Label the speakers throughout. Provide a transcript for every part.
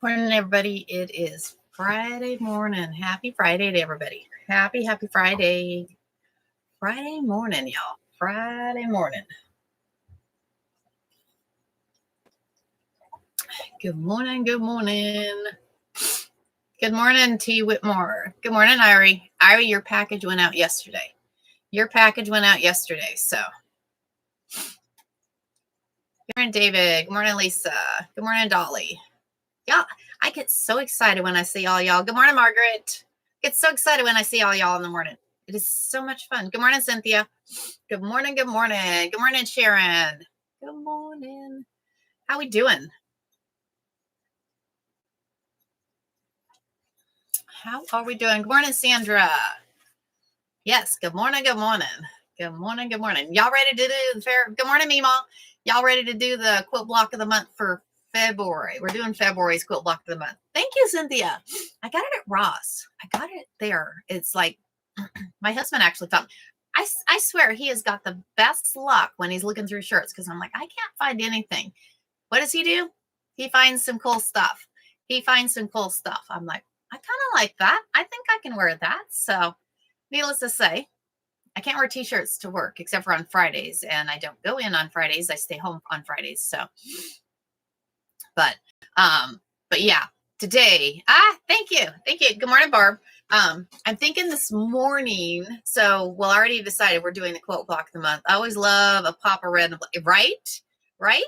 Speaker 1: Morning, everybody. It is Friday morning. Happy Friday to everybody. Happy Friday. Friday morning, y'all. Friday morning. Good morning. Good morning. Good morning, T. Whitmore. Good morning, Irie. Irie, your package went out yesterday. So. Good morning, David. Good morning, Lisa. Good morning, Dolly. Y'all, I get so excited when I see all y'all. Good morning, Margaret. Get so excited when I see all y'all in the morning. It is so much fun. Good morning, Cynthia. Good morning. Good morning. Good morning, Sharon. Good morning. How we doing? How are we doing? Good morning, Sandra. Yes. Good morning. Good morning. Good morning. Good morning. Y'all ready to do the fair? Good morning, Mima. Y'all ready to do the quilt block of the month for February? We're doing February's quilt block of the month. Thank you, Cynthia. I got it at Ross. I got it there. It's like my husband actually thought, I swear he has got the best luck when he's looking through shirts because I'm like, I can't find anything. What does he do? He finds some cool stuff. I'm like, I kind of like that. I think I can wear that. So needless to say, I can't wear t-shirts to work except for on Fridays, and I don't go in on Fridays. I stay home on Fridays. So, but yeah, today, thank you. Good morning, Barb. I'm thinking this morning, so I already decided we're doing the quote block of the month. I always love a pop of red, right?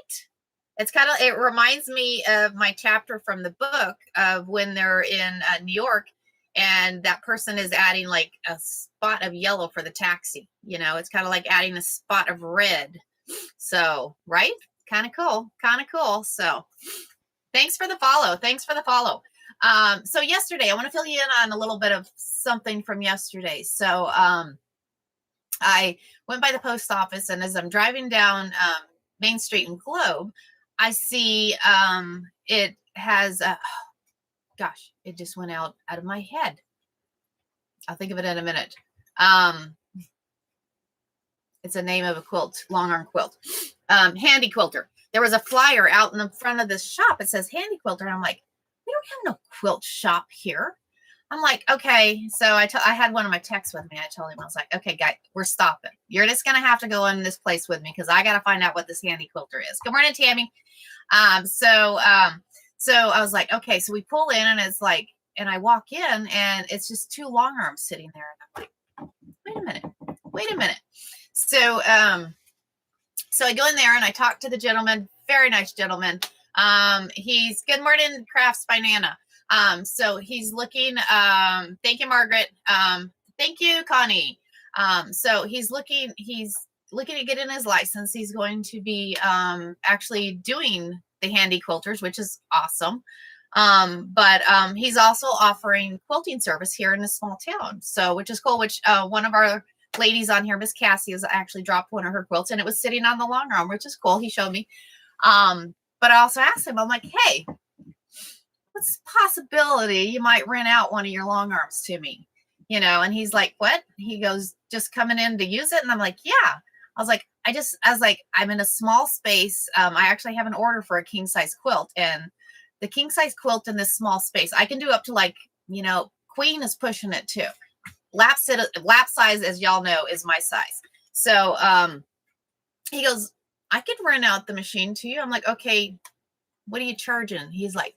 Speaker 1: It's it reminds me of my chapter from the book of when they're in New York and that person is adding like a spot of yellow for the taxi. You know, it's kind of like adding a spot of red. So, right? Kind of cool. So thanks for the follow. So yesterday, I want to fill you in on a little bit of something from yesterday. So I went by the post office, and as I'm driving down Main Street in Globe, I see it has, gosh, it just went out of my head. I'll think of it in a minute. It's a name of a quilt, long arm quilt, Handy Quilter. There was a flyer out in the front of this shop. It says Handy Quilter. And I'm like, we don't have no quilt shop here. I'm like, okay. So I had one of my texts with me. I told him, I was like, okay, guy, we're stopping. You're just going to have to go in this place with me because I got to find out what this Handy Quilter is. Good morning, Tammy. So I was like, okay, so we pull in and it's like, and I walk in and it's just two long arms sitting there. And I'm like, wait a minute. So I go in there and I talk to the gentleman, very nice gentleman. He's good morning, Crafts by Nana. So he's looking, thank you, Margaret. Thank you, Connie. So he's looking at getting his license. He's going to be actually doing the Handy Quilters, which is awesome. But he's also offering quilting service here in a small town. So, which is cool, which one of our ladies on here, Miss Cassie, has actually dropped one of her quilts and it was sitting on the long arm, which is cool. He showed me. But I also asked him, I'm like, hey, what's the possibility you might rent out one of your long arms to me? You know, and he's like, what? He goes, just coming in to use it. And I'm like, yeah. I was like, I'm in a small space. I actually have an order for a king size quilt, and the king size quilt in this small space, I can do up to like, you know, Queen is pushing it too. Lap size, as y'all know, is my size. So he goes, I could rent out the machine to you. I'm like, okay, what are you charging? He's like,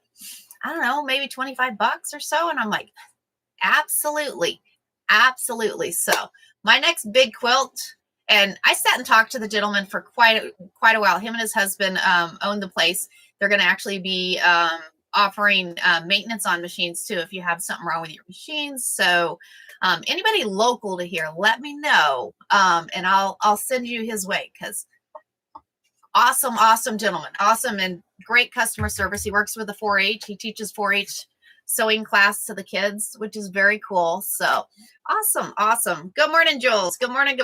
Speaker 1: I don't know, maybe $25 or so. And I'm like, absolutely. So my next big quilt, and I sat and talked to the gentleman for quite a while. Him and his husband own the place. They're going to actually be offering maintenance on machines too if you have something wrong with your machines. So anybody local to here, let me know, and I'll send you his way, because awesome gentleman, awesome, and great customer service. He works with the 4-H. He teaches 4-H sewing class to the kids, which is very cool. So awesome. Good morning, Jules. Good morning.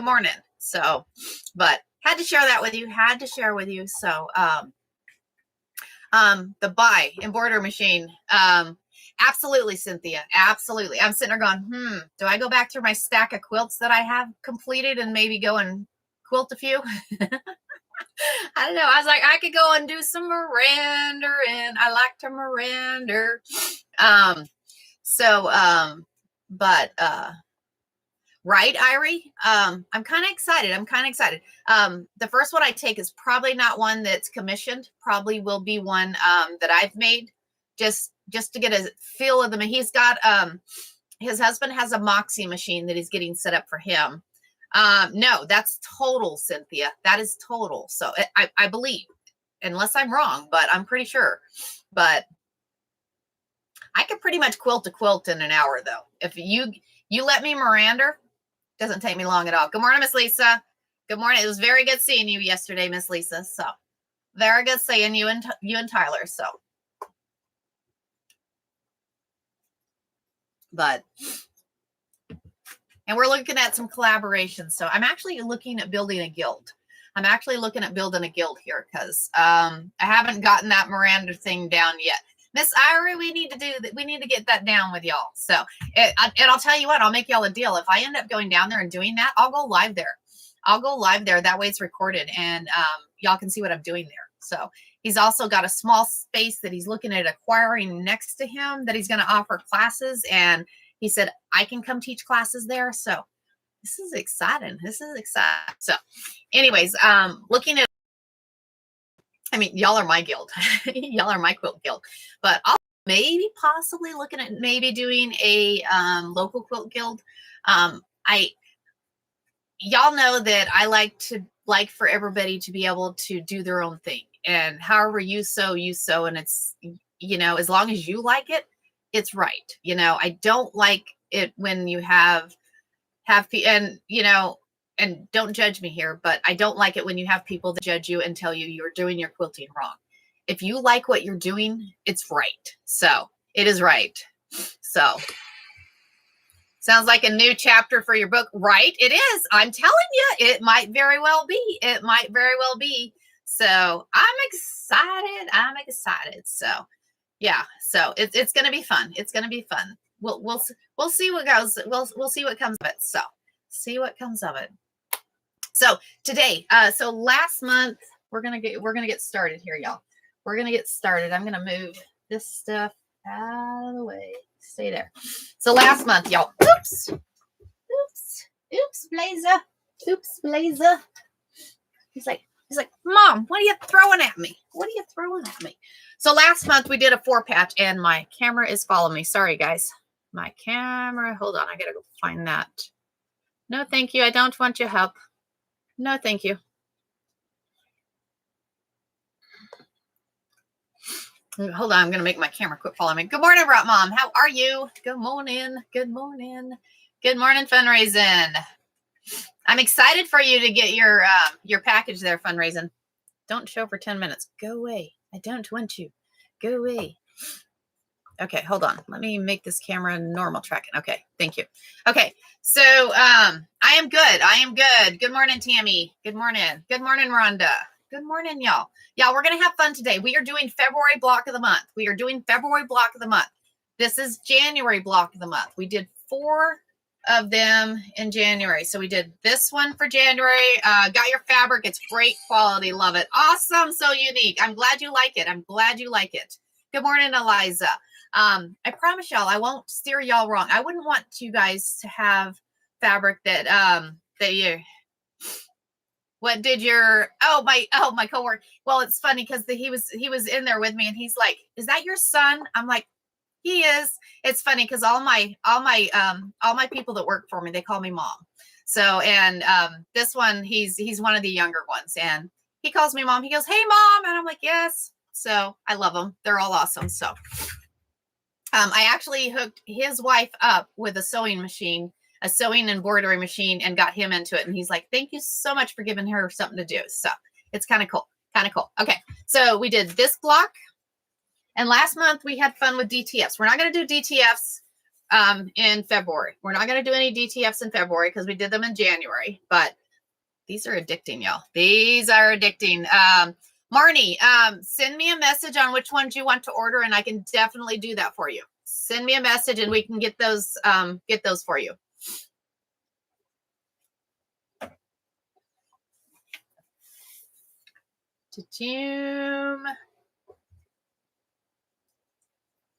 Speaker 1: So, but had to share that with you. So the buy embroidery machine, absolutely, Cynthia, absolutely. I'm sitting there going, do I go back through my stack of quilts that I have completed and maybe go and quilt a few? I don't know. I was like, I could go and do some Miranda, and I like to Miranda. Um, but right, Irie? I'm kind of excited. The first one I take is probably not one that's commissioned. Probably will be one that I've made just to get a feel of them. And he's got his husband has a Moxie machine that he's getting set up for him. No, that's total, Cynthia. That is total. So I believe, unless I'm wrong, but I'm pretty sure. But I could pretty much quilt a quilt in an hour, though. If you let me, Miranda, doesn't take me long at all. Good morning, Miss Lisa. Good morning. It was very good seeing you yesterday, Miss Lisa. So very good seeing you and Tyler. So, but. And we're looking at some collaborations. So I'm actually looking at building a guild. I'm actually looking at building a guild here because I haven't gotten that Miranda thing down yet. Miss Irie, we need to do that. We need to get that down with y'all. So, and I'll tell you what, I'll make y'all a deal. If I end up going down there and doing that, I'll go live there. That way it's recorded and y'all can see what I'm doing there. So he's also got a small space that he's looking at acquiring next to him that he's going to offer classes. And he said, I can come teach classes there. So this is exciting. So anyways, looking at, I mean, y'all are my guild. Y'all are my quilt guild. But I'll maybe possibly looking at maybe doing a local quilt guild. Y'all know that I like for everybody to be able to do their own thing. And however you sew. And it's, as long as you like it, it's right. I don't like it when you have and and don't judge me here, but I don't like it when you have people that judge you and tell you you're doing your quilting wrong. If you like what you're doing, it's right. So it is right. So sounds like a new chapter for your book, right? It is. I'm telling you, it might very well be. So I'm excited. So yeah, so it's going to be fun. We'll see what goes. We'll see what comes of it. So see what comes of it. So today, so last month we're gonna get started here, y'all. We're gonna get started. I'm gonna move this stuff out of the way. Stay there. So last month, y'all. Oops, Blazer. He's like, Mom, what are you throwing at me? So last month we did a 4-patch and my camera is following me. Sorry, guys. My camera. Hold on. I got to go find that. No, thank you. I don't want your help. No, thank you. Hold on. I'm going to make my camera quit following me. Good morning, Rot Mom. How are you? Good morning. Good morning, fundraising. I'm excited for you to get your package there, fundraising. Don't show for 10 minutes. Go away. I don't want you. Go away. Okay, hold on. Let me make this camera normal tracking. Okay, thank you. Okay, so I am good. Good morning, Tammy. Good morning. Good morning, Rhonda. Good morning, y'all. Y'all, we're going to have fun today. We are doing February block of the month. This is January block of the month. We did 4 of them in January. So we did this one for January. Got your fabric. It's great quality. Love it. Awesome. So unique. I'm glad you like it. Good morning, Eliza. I promise y'all, I won't steer y'all wrong. I wouldn't want you guys to have fabric that my coworker. Well, it's funny because he was in there with me and he's like, is that your son? I'm like, he is. It's funny because all my people that work for me, they call me Mom. So, and this one, he's one of the younger ones and he calls me Mom. He goes, hey, Mom. And I'm like, yes. So I love them. They're all awesome. So I actually hooked his wife up with a sewing and embroidery machine and got him into it. And he's like, thank you so much for giving her something to do. So it's kind of cool. Okay. So we did this block. And last month we had fun with DTFs. We're not going to do DTFs in February. We're not going to do any DTFs in February because we did them in January. But these are addicting, y'all. These are addicting. Marnie, send me a message on which ones you want to order, and I can definitely do that for you. Send me a message, and we can get those for you.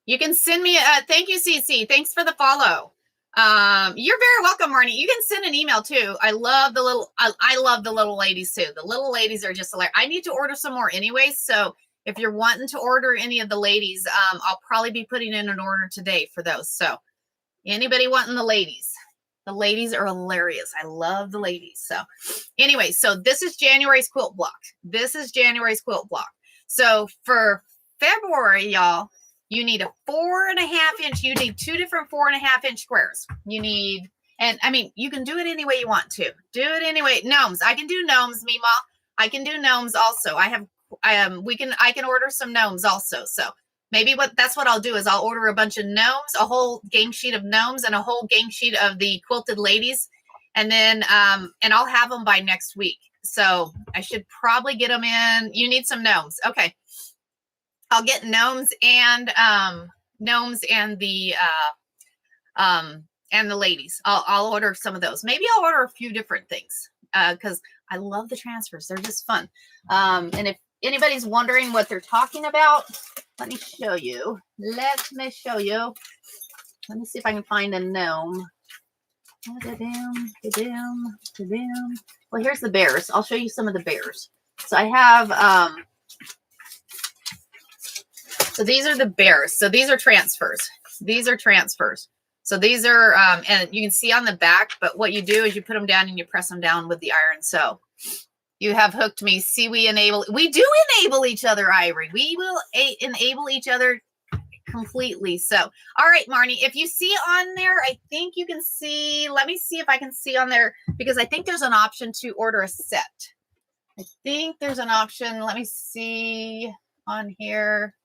Speaker 1: You can send me thank you, CC. Thanks for the follow. You're very welcome, Marnie. You can send an email too. I love the little ladies too. The little ladies are just hilarious. I need to order some more anyways. So if you're wanting to order any of the ladies, I'll probably be putting in an order today for those. So anybody wanting the ladies are hilarious. I love the ladies. So anyway, so this is January's quilt block. So for February, y'all, you need a 4.5 inch. You need 2 different 4.5 inch squares. You need, and I mean, you can do it any way you want to. Do it anyway. Gnomes. I can do gnomes, Mima. I can do gnomes also. I can order some gnomes also. So maybe that's what I'll do is I'll order a bunch of gnomes, a whole game sheet of gnomes and a whole game sheet of the quilted ladies. And then, and I'll have them by next week. So I should probably get them in. You need some gnomes. Okay. I'll get gnomes and the ladies. I'll order some of those. Maybe I'll order a few different things because I love the transfers. They're just fun. And if anybody's wondering what they're talking about, let me show you. Let me see if I can find a gnome. Well, here's the bears. I'll show you some of the bears. So I have so these are the bears. So these are transfers. So these are, and you can see on the back, but what you do is you put them down and you press them down with the iron. So you have hooked me. See, we do enable each other, Ivory. We will enable each other completely. So, all right, Marnie, if you see on there, I think you can see, let me see if I can see on there, because I think there's an option to order a set. I think there's an option. Let me see on here.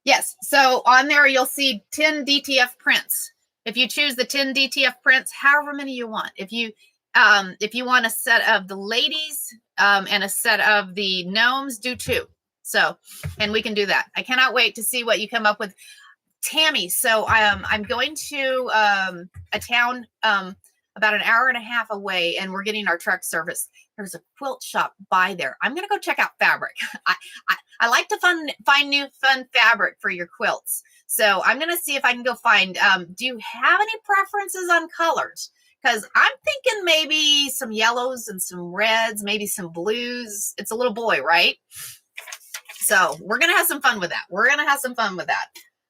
Speaker 1: Yes. So on there, you'll see 10 DTF prints. If you choose the 10 DTF prints, however many you want. If you want a set of the ladies and a set of the gnomes, do 2. So, and we can do that. I cannot wait to see what you come up with. Tammy, so I'm going to a town about an hour and a half away, and we're getting our truck service. There's a quilt shop by there. I'm going to go check out fabric. I like to find new fun fabric for your quilts. So I'm going to see if I can go find, do you have any preferences on colors? Because I'm thinking maybe some yellows and some reds, maybe some blues. It's a little boy, right? So we're going to have some fun with that.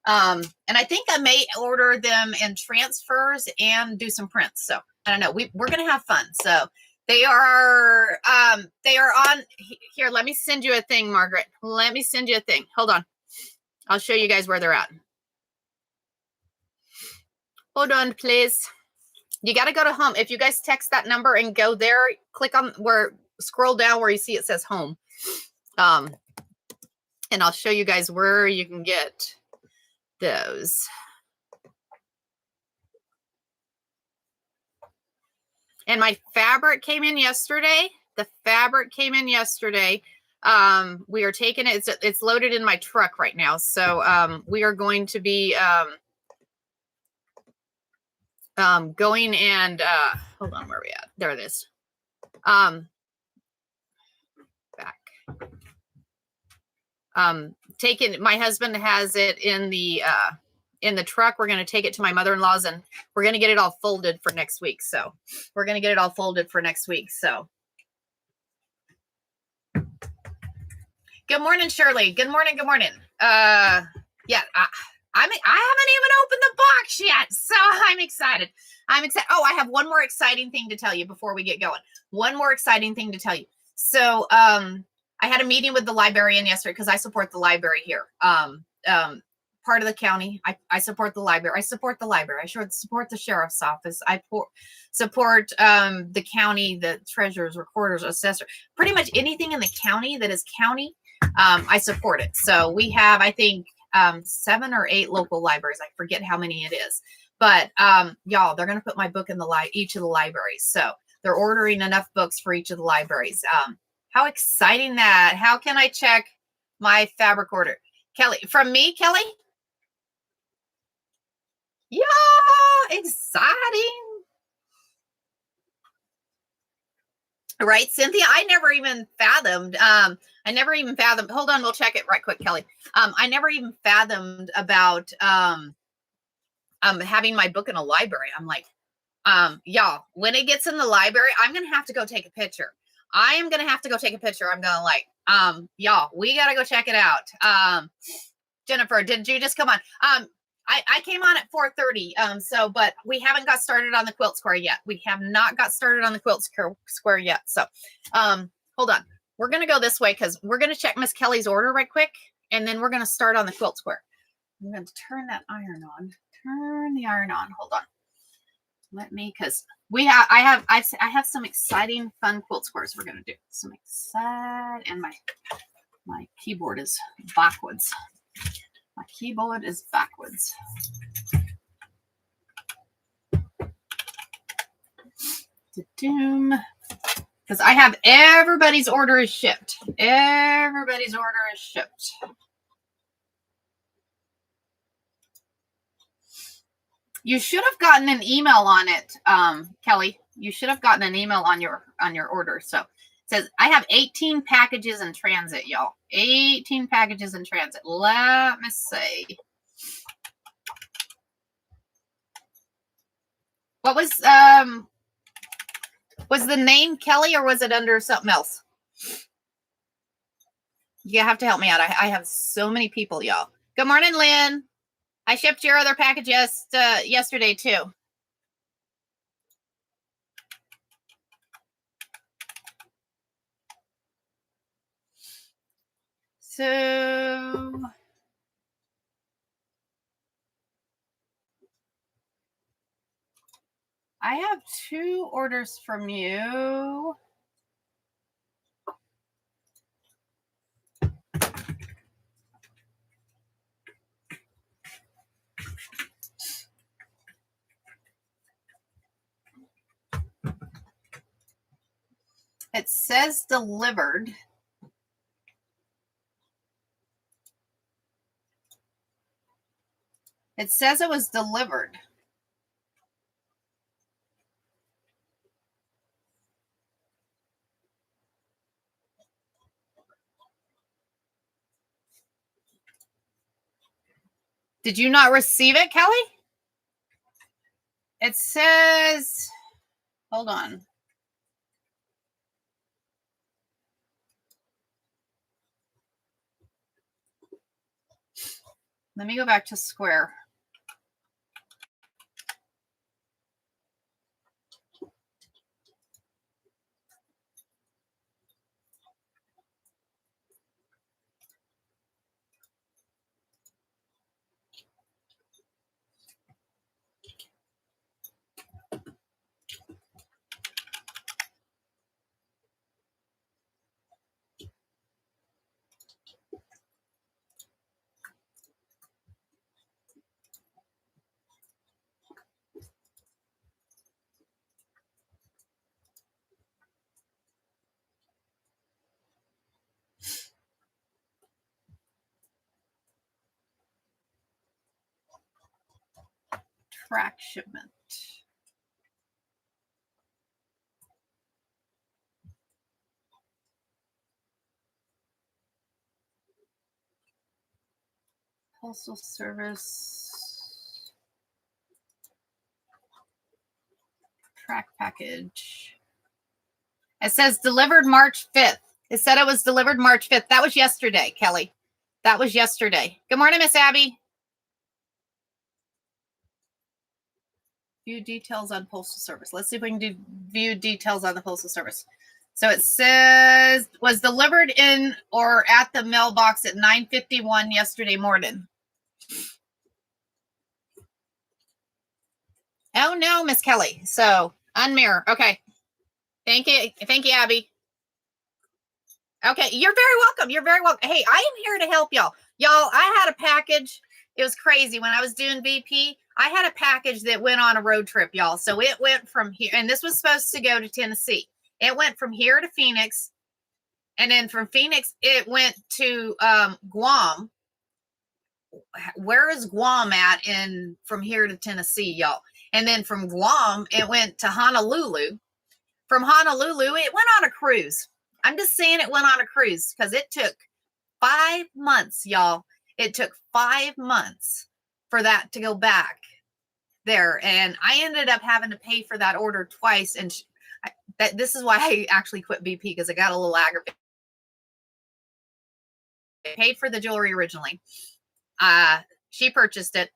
Speaker 1: And I think I may order them in transfers and do some prints. So I don't know. We're going to have fun. So they are on here. Let me send you a thing, Margaret. Let me send you a thing. Hold on. I'll show you guys where they're at. Hold on, please. You got to go to home. If you guys text that number and go there, click on scroll down where you see it says home. And I'll show you guys where you can get those. And my fabric came in yesterday. The fabric came in yesterday. We are taking it. It's loaded in my truck right now. So we are going to be going and hold on, where are we at? There it is. Back. Taking, my husband has it in the truck. We're going to take it to my mother-in-law's, and we're going to get it all folded for next week. So good morning, Shirley. Good morning. Yeah, I haven't even opened the box yet, so I'm excited. Oh, I have one more exciting thing to tell you before we get going. So, I had a meeting with the librarian yesterday because I support the library here. Part of the county. I support the library. I support the sheriff's office. I support the county, the treasurers, recorders, assessor, pretty much anything in the county that is county. I support it. So we have, I think, 7 or 8 local libraries. I forget how many it is, but y'all, they're going to put my book in each of the libraries. So they're ordering enough books for each of the libraries. How exciting that. How can I check my fabric order? Kelly, from me, Kelly? Yeah, exciting. Right, Cynthia? I never even fathomed. Hold on, we'll check it right quick, Kelly. I never even fathomed about having my book in a library. I'm like, y'all, when it gets in the library, I'm gonna have to go take a picture. I am gonna have to go take a picture. I'm gonna like, y'all, we gotta go check it out. Jennifer, did you just come on? I came on at 4:30. But we haven't got started on the quilt square yet. We have not got started on the quilt square yet. So, hold on. We're gonna go this way because we're gonna check Miss Kelly's order right quick, and then we're gonna start on the quilt square. I'm going to turn that iron on. Turn the iron on. Hold on. Let me, because I have some exciting fun quilt squares we're gonna do. Some exciting, and my keyboard is backwards. My keyboard is backwards. Because I have everybody's order is shipped. Everybody's order is shipped. You should have gotten an email on it, Kelly. You should have gotten an email on your order. So it says I have 18 packages in transit, y'all. 18 packages in transit. Let me see. What was the name Kelly, or was it under something else? You have to help me out. I have so many people, y'all. Good morning, Lynn. I shipped your other package yesterday too. So I have 2 orders from you. It says delivered. It says it was delivered. Did you not receive it, Kelly? It says, hold on. Let me go back to Square. Track shipment. Postal Service. Track package. It says delivered March 5th. It said it was delivered March 5th. That was yesterday, Kelly. That was yesterday. Good morning, Miss Abby. View details on Postal Service. Let's see if we can do view details on the Postal Service. So it says was delivered in or at the mailbox at 9:51 yesterday morning. Oh no, Miss Kelly. So unmirror. Okay. Thank you, Abby. Okay, you're very welcome. You're very welcome. Hey, I am here to help y'all. Y'all, I had a package. It was crazy when I was doing VP. I had a package that went on a road trip, y'all. So it went from here, and this was supposed to go to Tennessee. It went from here to Phoenix, and then from Phoenix, it went to Guam. Where is Guam at from here to Tennessee, y'all? And then from Guam, it went to Honolulu. from Honolulu. It went on a cruise. I'm just saying it went on a cruise because it took 5 months, y'all. It took 5 months for that to go back there. And I ended up having to pay for that order twice. And this is why I actually quit BP, because I got a little aggravated. I paid for the jewelry originally. She purchased it.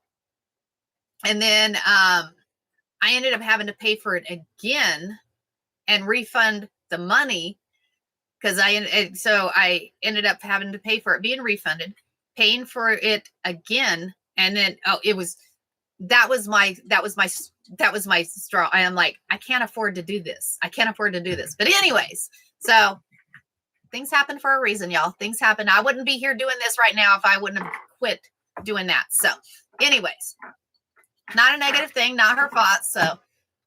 Speaker 1: And then I ended up having to pay for it again and refund the money, because I ended up having to pay for it being refunded, paying for it again. And then, that was my straw. I am like, I can't afford to do this. But anyways, so things happen for a reason, y'all. Things happen. I wouldn't be here doing this right now if I wouldn't have quit doing that. So anyways, not a negative thing, not her fault. So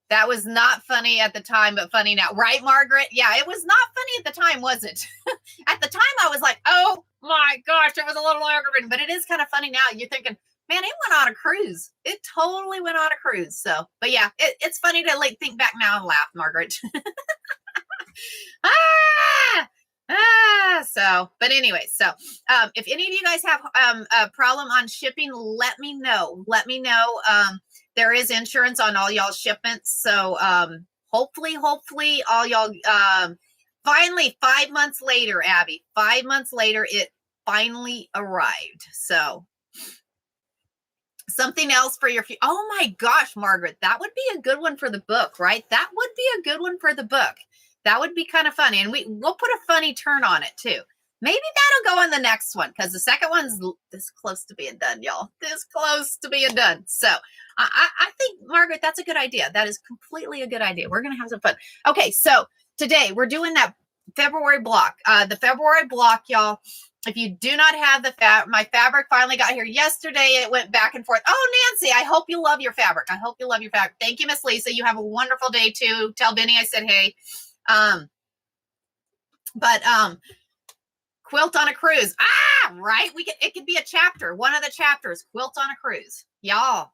Speaker 1: that was not funny at the time, but funny now. Right, Margaret? Yeah, it was not funny at the time, was it? At the time, I was like, oh my gosh, it was a little aggravating, but it is kind of funny now. You're thinking, man, it went on a cruise. It totally went on a cruise. So, but yeah, it's funny to like think back now and laugh, Margaret. So, but anyway, so if any of you guys have a problem on shipping, let me know. There is insurance on all y'all shipments. So hopefully all y'all finally 5 months later, Abby, 5 months later, it finally arrived. So something else for your, oh my gosh, Margaret, that would be a good one for the book, right? That would be a good one for the book. That would be kind of funny. And we'll put a funny turn on it too. Maybe that'll go in the next one, because the second one's this close to being done, y'all. This close to being done. So I think, Margaret, that's a good idea. That is completely a good idea. We're going to have some fun. Okay, so today we're doing that February block. The February block, y'all. If you do not have my fabric finally got here yesterday. It went back and forth. Oh, Nancy, I hope you love your fabric. Thank you, Miss Lisa. You have a wonderful day too. Tell Benny I said hey. Quilt on a cruise. Right. It could be a chapter. One of the chapters, quilt on a cruise. Y'all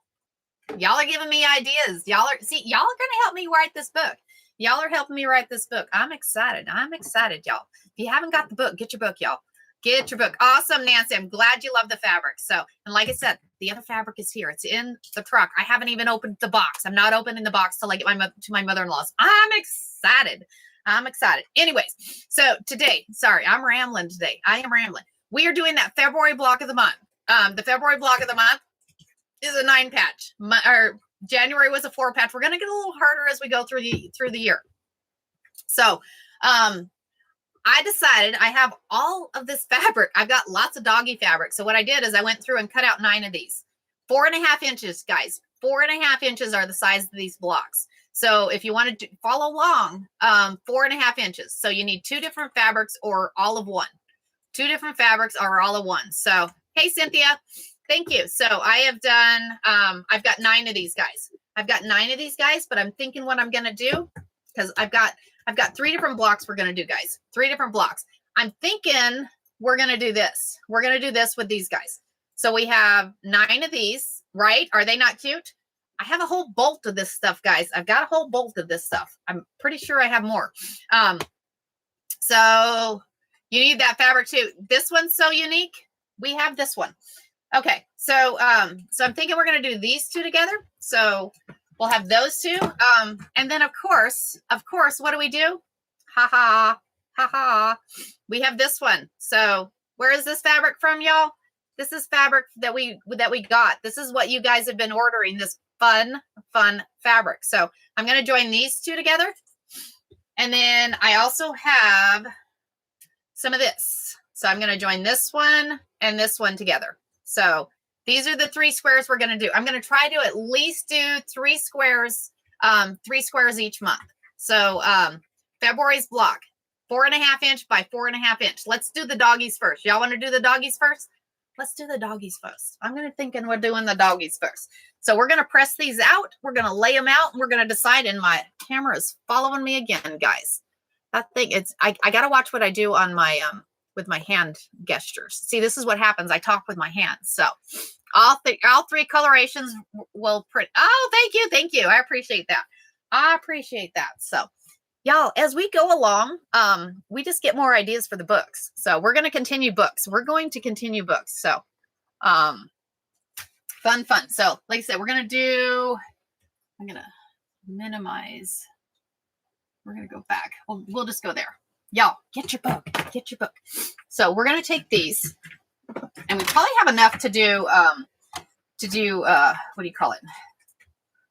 Speaker 1: are giving me ideas. Y'all are going to help me write this book. Y'all are helping me write this book. I'm excited, y'all. If you haven't got the book, get your book, y'all. Get your book. Awesome, Nancy. I'm glad you love the fabric. So, and like I said, the other fabric is here. It's in the truck. I haven't even opened the box. I'm not opening the box till I get to my mother-in-law's. I'm excited. Anyways, so today, sorry, I'm rambling today. I am rambling. We are doing that February block of the month. The February block of the month is a 9 patch. January was a 4 patch. We're going to get a little harder as we go through the year. So, I decided I have all of this fabric. I've got lots of doggy fabric. So what I did is I went through and cut out 9 of these. 4.5 inches, guys. 4.5 inches are the size of these blocks. So if you want to follow along, 4.5 inches. So you need 2 different fabrics or all of one. 2 different fabrics or all of one. So, hey, Cynthia, thank you. So I have done, I've got 9 of these guys. But I'm thinking what I'm going to do, because I've got 3 different blocks we're going to do, guys. 3 different blocks. I'm thinking we're going to do this. We're going to do this with these guys. So we have 9 of these, right? Are they not cute? I have a whole bolt of this stuff, guys. I've got a whole bolt of this stuff. I'm pretty sure I have more. So you need that fabric too. This one's so unique. We have this one. Okay. So I'm thinking we're going to do these 2 together. So we'll have those 2. And then of course, what do we do? Ha ha. We have this one. So where is this fabric from, y'all? This is fabric that we got. This is what you guys have been ordering, this fun fabric. So I'm going to join these 2 together. And then I also have some of this. So I'm going to join this one and this one together. So these are the 3 squares we're going to do. I'm going to try to at least do 3 squares, 3 squares each month. So February's block, 4.5 inch by 4.5 inch. Let's do the doggies first. Y'all want to do the doggies first? Let's do the doggies first. I'm going to thinking we're doing the doggies first. So we're going to press these out. We're going to lay them out. And we're going to decide. And my camera is following me again, guys. That thing, I got to watch what I do on my, with my hand gestures. See, this is what happens. I talk with my hands. So all 3 colorations will print. Oh, thank you. I appreciate that. So y'all, as we go along, we just get more ideas for the books. So we're going to continue books. So, fun. So like I said, I'm going to minimize. We're going to go back. We'll just go there. Y'all, get your book. So we're going to take these, and we probably have enough to do, what do you call it?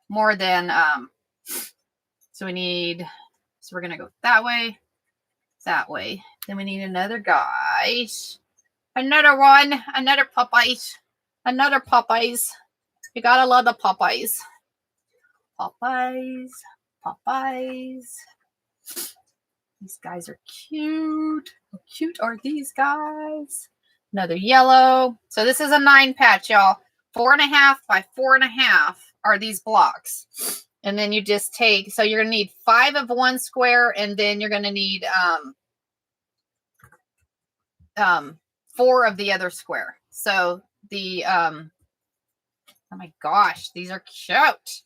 Speaker 1: More than, so we're going to go that way. Then we need another guy. Another one. Another Popeyes. You gotta love the Popeyes. These guys are cute. How cute are these guys? Another yellow. So this is a 9 patch, y'all. 4.5 by 4.5 are these blocks. And then you just take, so you're going to need 5 of one square, and then you're going to need 4 of the other square. So the, oh my gosh, these are cute.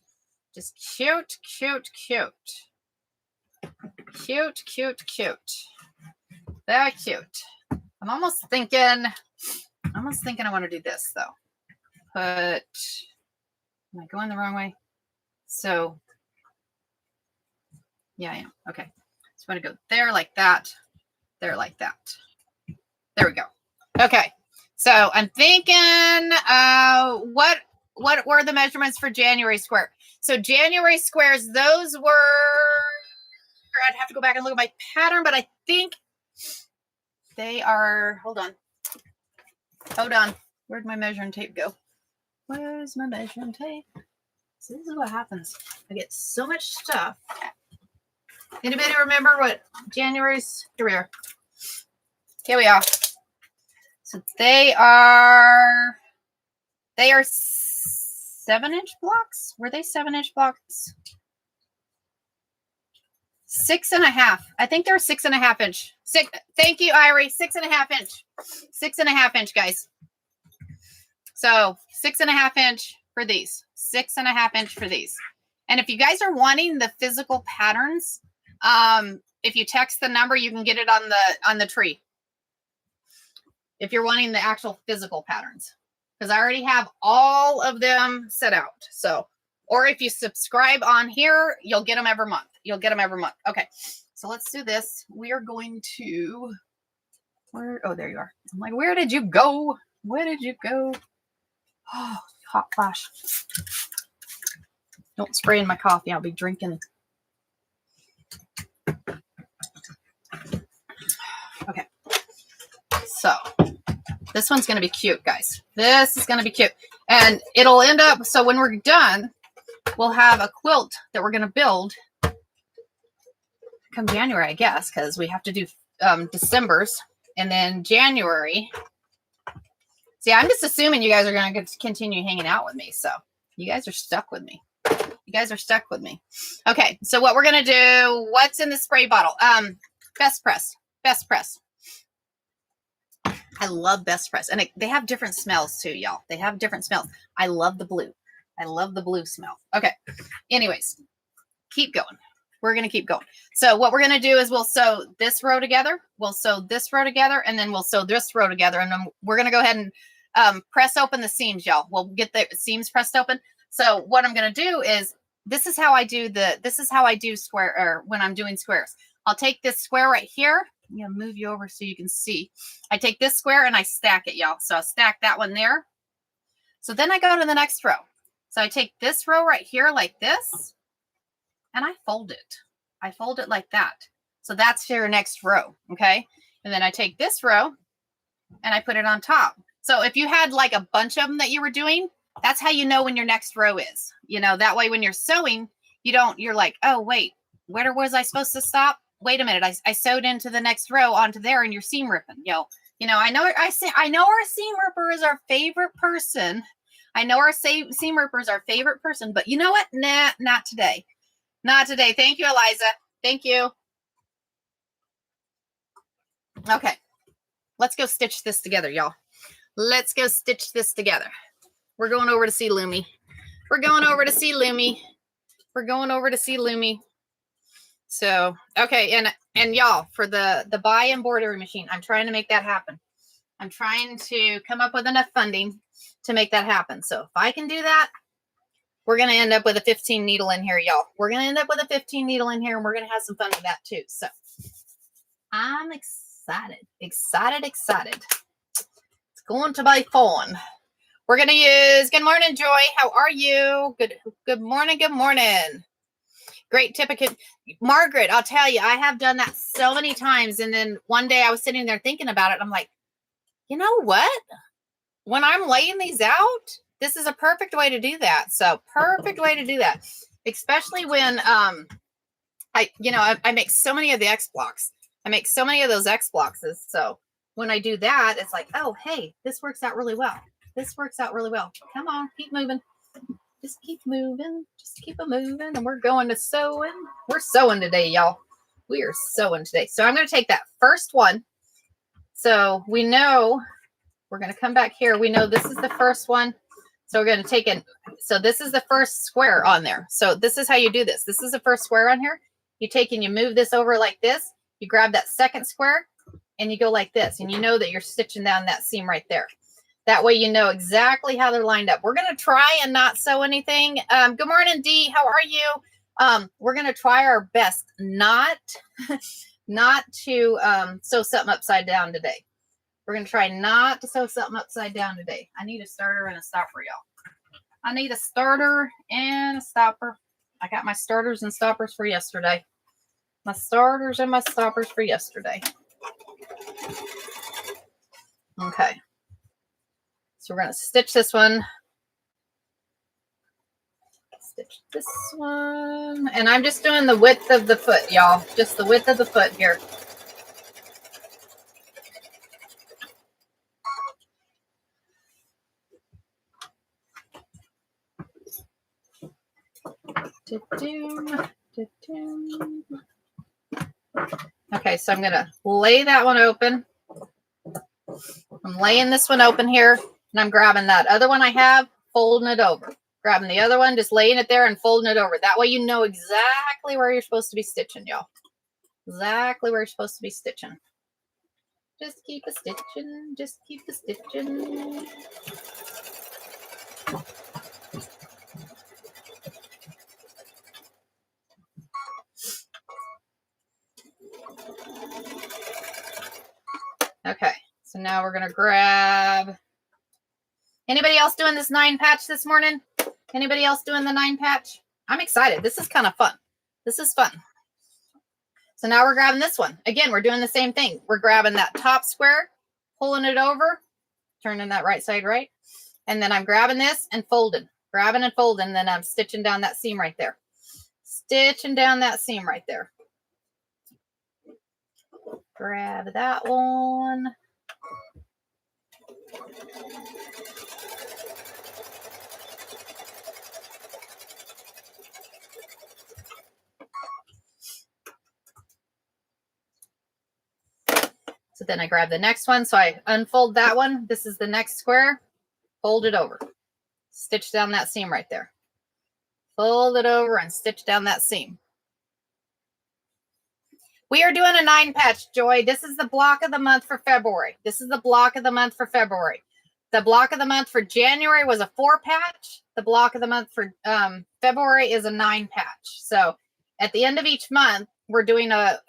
Speaker 1: Just cute. They're cute. I'm almost thinking I want to do this though. Am I going the wrong way? So yeah, I am. Okay. So I'm going to go there like that. There like that. There we go. Okay. So I'm thinking, what were the measurements for January square? So January squares, those were, I'd have to go back and look at my pattern, but I think they are, hold on. Where'd my measuring tape go? Where's my measuring tape? So this is what happens. I get so much stuff. Anybody remember what January's? Here we are. So they are 7-inch blocks. Were they 7-inch blocks? 6.5. I think they're 6.5 inch. Thank you, Irie. 6.5 inch. 6.5 inch, guys. So 6.5 inch for these. 6.5 inch for these. And if you guys are wanting the physical patterns, if you text the number, you can get it on the tree. If you're wanting the actual physical patterns, because I already have all of them set out. So, or if you subscribe on here, you'll get them every month. Okay. So let's do this. We are going to, oh, there you are. I'm like, where did you go? Oh, hot flash. Don't spray in my coffee. I'll be drinking. Okay. So this one's going to be cute, guys. This is going to be cute. And it'll end up, so when we're done, we'll have a quilt that we're going to build come January, I guess, because we have to do December's. And then January. See, I'm just assuming you guys are going to continue hanging out with me. So you guys are stuck with me. Okay, so what we're going to do, what's in the spray bottle? Best Press. I love Best Press. And they have different smells too, y'all. They have different smells. I love the blue. Smell. Okay. Anyways, keep going. We're going to keep going. So what we're going to do is we'll sew this row together. And then we'll sew this row together. And then we're going to go ahead and press open the seams, y'all. We'll get the seams pressed open. So what I'm going to do is, this is how I do square, or when I'm doing squares. I'll take this square right here. I'm going to move you over so you can see. I take this square and I stack it, y'all. So I'll stack that one there. So then I go to the next row. So I take this row right here like this, and I fold it. I fold it like that. So that's your next row, okay? And then I take this row and I put it on top. So if you had like a bunch of them that you were doing, that's how you know when your next row is. You know, that way when you're sewing, you're like, oh, wait, where was I supposed to stop? Wait a minute, I sewed into the next row onto there and you're seam ripping. You know, I know our seam ripper is our favorite person. Seam ripper is our favorite person, but you know what? Nah, not today. Thank you, Eliza. Thank you. Okay. Let's go stitch this together, y'all. Let's go stitch this together. We're going over to see Lumi. So, okay. And y'all, for the buy embroidery machine, I'm trying to make that happen. I'm trying to come up with enough funding to make that happen. So if I can do that, we're going to end up with a 15 needle in here, y'all. We're going to end up with a 15 needle in here, and we're going to have some fun with that too. So I'm excited. It's going to be fun. We're going to use, good morning, Joy. How are you? Good morning. Great tip. Margaret, I'll tell you, I have done that so many times. And then one day I was sitting there thinking about it. I'm like, you know what? When I'm laying these out, this is a perfect way to do that. So perfect way to do that, especially when I make so many of the X blocks. I make so many of those X blocks. So when I do that, it's like, oh, hey, this works out really well. Come on, keep moving. Just keep moving. Just keep it moving. And we're going to sewing. We're sewing today, y'all. We are sewing today. So I'm going to take that first one. So we know we're going to come back here. We know this is the first one. So we're going to take it. So this is the first square on there. So this is how you do this. This is the first square on here. You take and you move this over like this. You grab that second square and you go like this. And you know that you're stitching down that seam right there. That way you know exactly how they're lined up. We're going to try and not sew anything. Good morning, Dee. How are you? We're going to try our best not to sew something upside down today. We're going to try not to sew something upside down today. I need a starter and a stopper, y'all. I need a starter and a stopper. I got my starters and stoppers for yesterday. My starters and my stoppers for yesterday. Okay. So we're going to stitch this one. Stitch this one. And I'm just doing the width of the foot, y'all. Just the width of the foot here. Okay, so I'm going to lay that one open. I'm laying this one open here, and I'm grabbing that other one I have, folding it over. Grabbing the other one, just laying it there and folding it over. That way you know exactly where you're supposed to be stitching, y'all. Exactly where you're supposed to be stitching. Just keep a stitching. Just keep a stitching. Okay, so now we're going to grab. Anybody else doing this 9 patch this morning? Anybody else doing the 9 patch? I'm excited. This is kind of fun. This is fun. So now we're grabbing this one. Again, we're doing the same thing. We're grabbing that top square, pulling it over, turning that right side right. And then I'm grabbing this and folding. Grabbing and folding. And then I'm stitching down that seam right there. Stitching down that seam right there. Grab that one. So then I grab the next one. So I unfold that one. This is the next square. Fold it over. Stitch down that seam right there. Fold it over and stitch down that seam. We are doing a 9 patch, Joy. This is the block of the month for February. This is the block of the month for February. The block of the month for January was a 4 patch. The block of the month for February is a 9 patch. So at the end of each month, we're doing a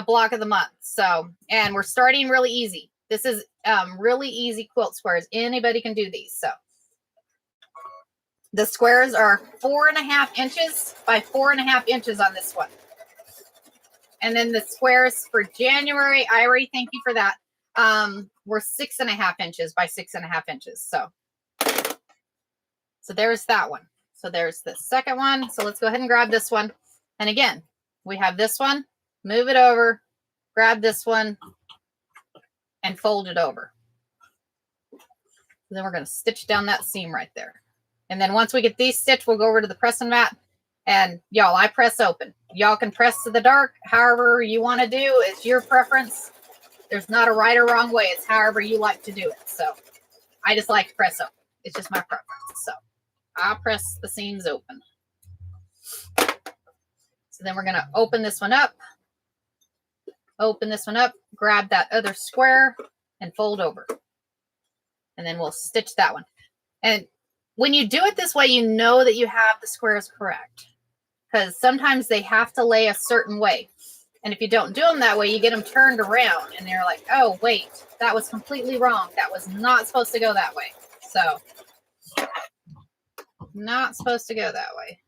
Speaker 1: block of the month. So, and we're starting really easy. This is really easy quilt squares. Anybody can do these. So the squares are 4.5 inches by 4.5 inches on this one. And then the squares for January, I already thank you for that. Were 6.5 inches by 6.5 inches. So there's that one. So there's the second one. So let's go ahead and grab this one. And again, we have this one, move it over, grab this one, and fold it over. And then we're going to stitch down that seam right there. And then once we get these stitched, we'll go over to the pressing mat. And y'all, I press open. Y'all can press to the dark, however you want to do. It's your preference. There's not a right or wrong way. It's however you like to do it. So I just like to press open. It's just my preference. So I press the seams open. So So then we're going to open this one up, grab that other square and fold over. And then we'll stitch that one. And when you do it this way, you know that you have the squares correct, because sometimes they have to lay a certain way. And if you don't do them that way, you get them turned around and they're like, oh, wait, that was completely wrong. That was not supposed to go that way. So not supposed to go that way.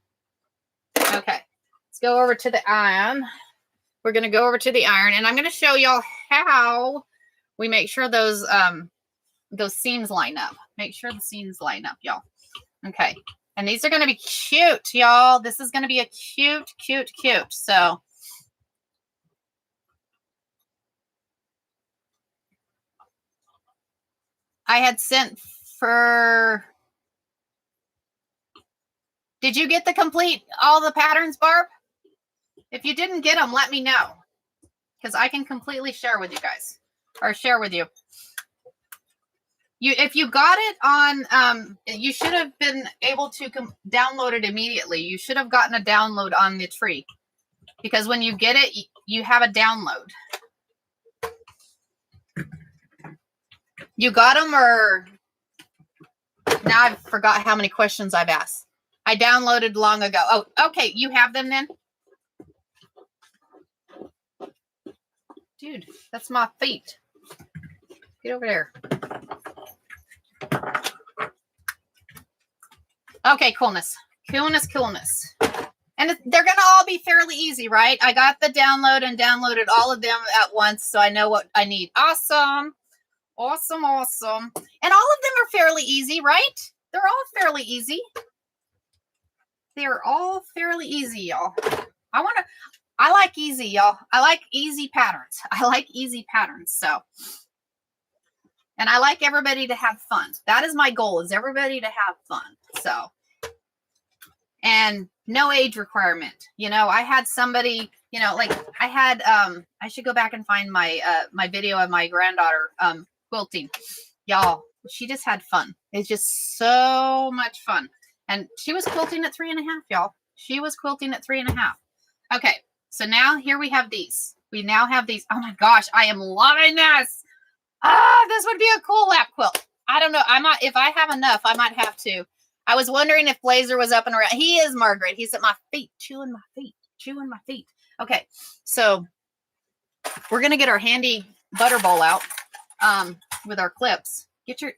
Speaker 1: Okay, let's go over to the iron. We're going to go over to the iron, and I'm going to show y'all how we make sure those seams line up. Make sure the seams line up, y'all. Okay, and these are going to be cute, y'all. This is going to be a cute. So I had sent for... Did you get all the patterns, Barb? If you didn't get them, let me know, because I can completely share with you guys, or share with you. If you got it on, you should have been able to download it immediately. You should have gotten a download on the tree, because when you get it, you have a download. You got them, or now I forgot how many questions I've asked. I downloaded long ago. Oh, okay. You have them then? Dude, that's my feet. Get over there. Okay, coolness. And they're going to all be fairly easy, right? I got the download and downloaded all of them at once, so I know what I need. Awesome. And all of them are fairly easy, right? They're all fairly easy. They're all fairly easy, y'all. I like easy, y'all. I like easy patterns. So, and I like everybody to have fun. That is my goal, is everybody to have fun. So, and no age requirement. You know, I had somebody, you know, like I had, I should go back and find my, my video of my granddaughter, quilting. Y'all, she just had fun. It's just so much fun. And she was quilting at 3.5, y'all. She was quilting at 3.5. Okay. So now here we have these. We now have these. Oh my gosh, I am loving this. This would be a cool lap quilt. I don't know. If I have enough, I might have to. I was wondering if Blazer was up and around. He is, Margaret. He's at my feet, chewing my feet. Okay. So we're going to get our handy butter bowl out with our clips.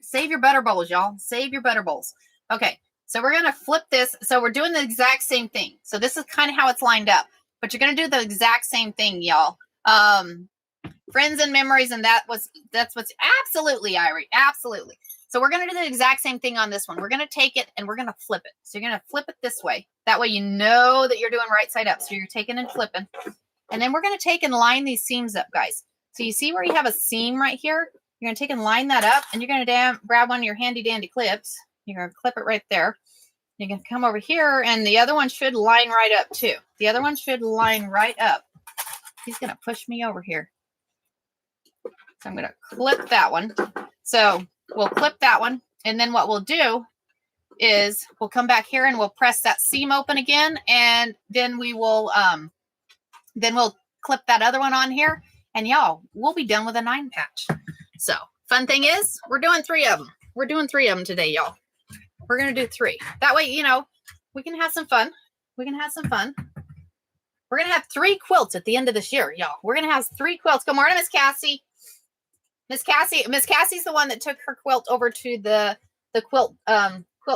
Speaker 1: Save your butter bowls, y'all. Save your butter bowls. Okay. So we're going to flip this. So we're doing the exact same thing. So this is kind of how it's lined up. But you're going to do the exact same thing, y'all. Friends and memories, and that's what's absolutely, Irie, absolutely. So we're going to do the exact same thing on this one. We're going to take it and we're going to flip it. So you're going to flip it this way. That way you know that you're doing right side up. So you're taking and flipping. And then we're going to take and line these seams up, guys. So you see where you have a seam right here? You're going to take and line that up, and you're going to grab one of your handy dandy clips. You're going to clip it right there. You can come over here, and the other one should line right up too. The other one should line right up. He's going to push me over here. So I'm going to clip that one. So we'll clip that one. And then what we'll do is we'll come back here and we'll press that seam open again. And then we'll clip that other one on here. And y'all, we'll be done with a 9 patch. So fun thing is we're doing 3 of them. We're doing 3 of them today, y'all. We're going to do 3. That way, you know, we can have some fun. We're going to have 3 quilts at the end of this year, y'all. We're going to have 3 quilts. Good morning, Miss Cassie. Miss Cassie's the one that took her quilt over to the quilt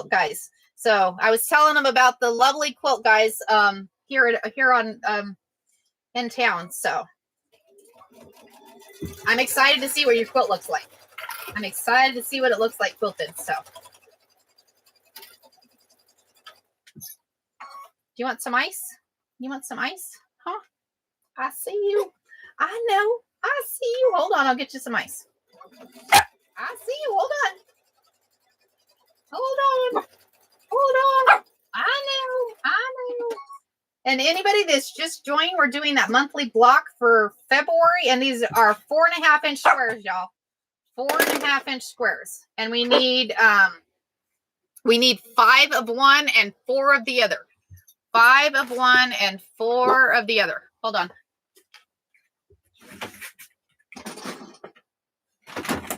Speaker 1: guys. So I was telling them about the lovely quilt guys here in town. So I'm excited to see what your quilt looks like. I'm excited to see what it looks like quilted. So do you want some ice? You want some ice? Huh? I see you. I know. I see you. Hold on. I'll get you some ice. I see you. Hold on. Hold on. I know. And anybody that's just joined, we're doing that monthly block for February. And these are 4.5-inch squares, y'all. 4.5-inch squares. And we need 5 of one and 4 of the other. 5 of one and 4 of the other. Hold on.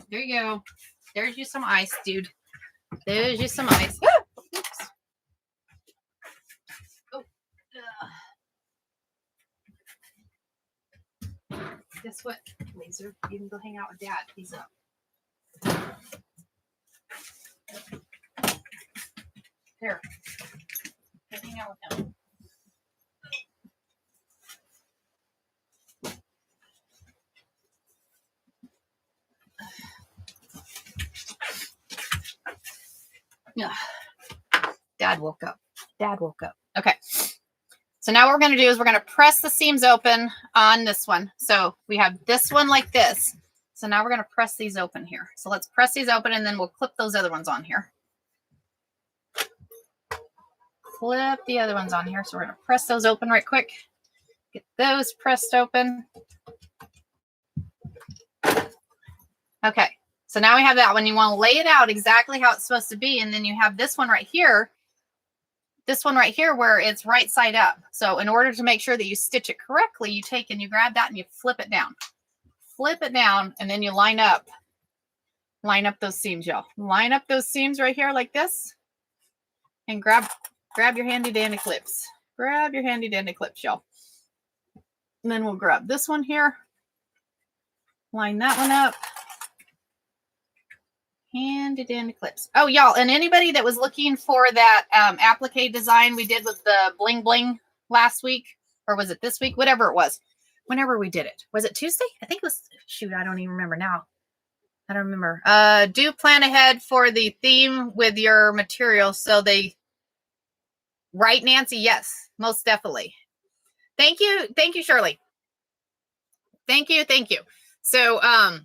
Speaker 1: There you go. There's you some ice, dude. There's you some ice. Oops. Oh. Guess what, Laser? You can go hang out with Dad. He's up. Here. Go hang out with him. Yeah. Dad woke up. Okay. So now what we're going to do is we're going to press the seams open on this one. So we have this one like this. So now we're going to press these open here. So let's press these open and then we'll clip those other ones on here. Clip the other ones on here. So we're going to press those open right quick. Get those pressed open. Okay. So now we have that one. You want to lay it out exactly how it's supposed to be. And then you have this one right here. This one right here where it's right side up. So in order to make sure that you stitch it correctly, you take and you grab that and you flip it down. Flip it down and then you line up those seams, y'all. Line up those seams right here like this. And grab your handy dandy clips. Grab your handy dandy clips, y'all. And then we'll grab this one here. Line that one up. Handy dandy clips. Oh, y'all, and anybody that was looking for that applique design we did with the bling bling last week, or was it this week? Whatever it was. Whenever we did it. Was it Tuesday? I think it was, shoot, I don't even remember now. I don't remember. Do plan ahead for the theme with your material so they, right, Nancy? Yes, most definitely. Thank you, Shirley. Thank you. So, I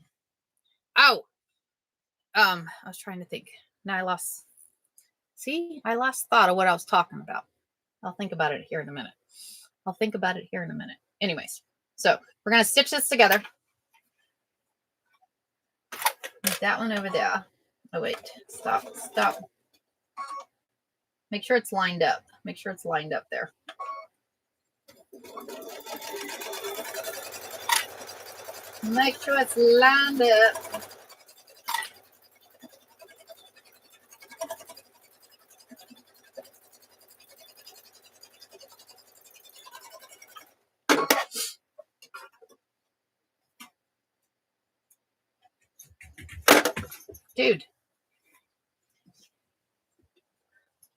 Speaker 1: was trying to think. Now I lost thought of what I was talking about. I'll think about it here in a minute. Anyways, so we're going to stitch this together. Put that one over there. Oh, wait. Stop. Make sure it's lined up. There. Make sure it's lined up. Dude,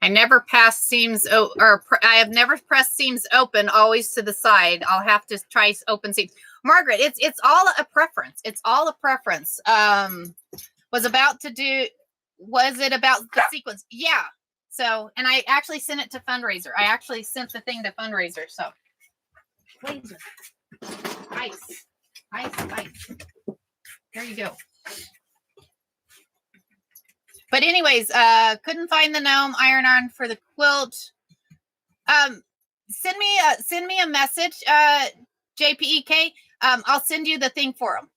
Speaker 1: I never pass seams, or I have never pressed seams open, always to the side. I'll have to try open seams. Margaret, it's all a preference. Was it about the sequence? Yeah. So, and I actually sent it to fundraiser. I actually sent the thing to fundraiser. So, Laser. Ice. There you go. But anyways, couldn't find the gnome iron on for the quilt. Send me a message, JPEK. I'll send you the thing for them.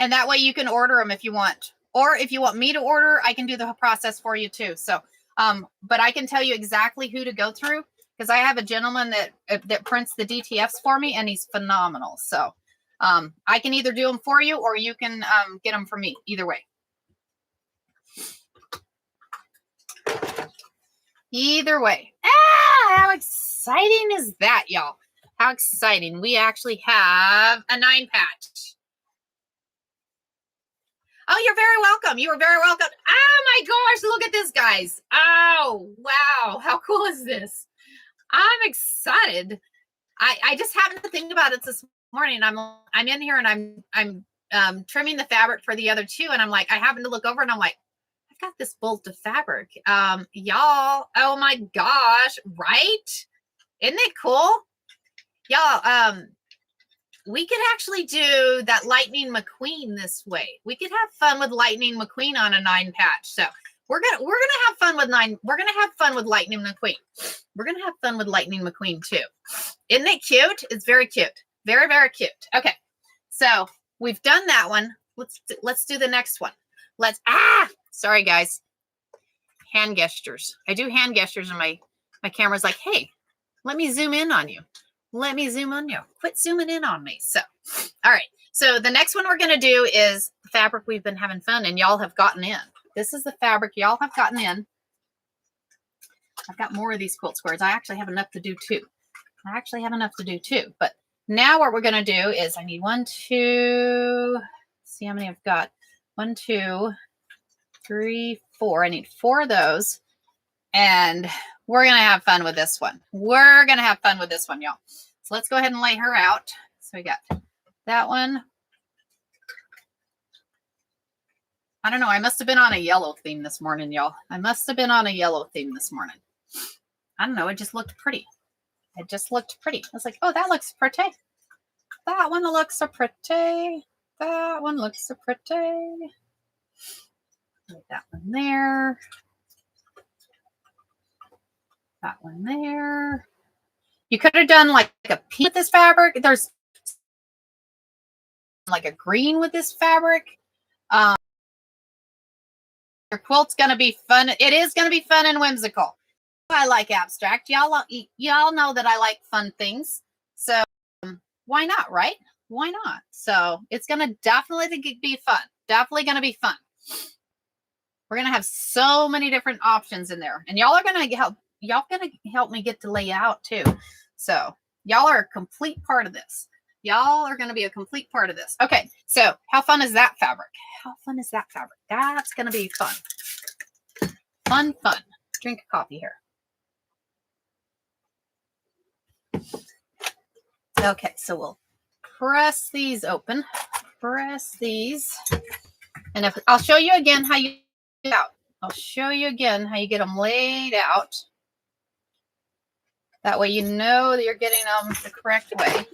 Speaker 1: And that way you can order them if you want. Or if you want me to order, I can do the process for you too. So, but I can tell you exactly who to go through because I have a gentleman that prints the DTFs for me and he's phenomenal. So, I can either do them for you or you can get them from me. Either way. How exciting is that, y'all? How exciting. We actually have a 9 patch. Oh, you're very welcome. You are very welcome. Oh my gosh, look at this, guys. Oh, wow. How cool is this? I'm excited. I just happened to think about it this morning. I'm in here and I'm trimming the fabric for the other two. And I'm like, I happened to look over and I'm like, got this bolt of fabric, y'all. Oh my gosh, right? Isn't it cool, y'all? We could actually do that Lightning McQueen this way. We could have fun with Lightning McQueen on a 9 patch. So we're gonna have fun with 9. We're gonna have fun with Lightning McQueen. We're gonna have fun with Lightning McQueen too. Isn't it cute? It's very cute. Very, very cute. Okay, so we've done that one. Let's do the next one. Sorry guys. Hand gestures. I do hand gestures in my My camera's like, hey, let me zoom in on you. Let me zoom on you. Quit zooming in on me. So, all right. So the next one we're going to do is the fabric we've been having fun and y'all have gotten in. This is the fabric y'all have gotten in. I've got more of these quilt squares. I actually have enough to do two. But now what we're going to do is I need 1, 2, see how many I've got. 1, 2, 3, 4. I need 4 of those. And we're going to have fun with this one. We're going to have fun with this one, y'all. So let's go ahead and lay her out. So we got that one. I don't know. I must have been on a yellow theme this morning, y'all. I don't know. It just looked pretty. I was like, oh, that looks pretty. That one looks so pretty. That one looks so pretty. Put that one there. That one there. You could have done like a pink with this fabric. There's like a green with this fabric. Your quilt's going to be fun. It is going to be fun and whimsical. I like abstract. Y'all know that I like fun things. So why not, right? Why not? So it's going to definitely be fun. Definitely going to be fun. We're going to have so many different options in there. And y'all are going to help. Y'all going to help me get to lay out too. So y'all are a complete part of this. Y'all are going to be a complete part of this. Okay. So how fun is that fabric? That's going to be fun. Fun. Drink a coffee here. Okay. So we'll press these open. And I'll show you again how you get out. I'll show you again how you get them laid out. That way you know that you're getting them the correct way.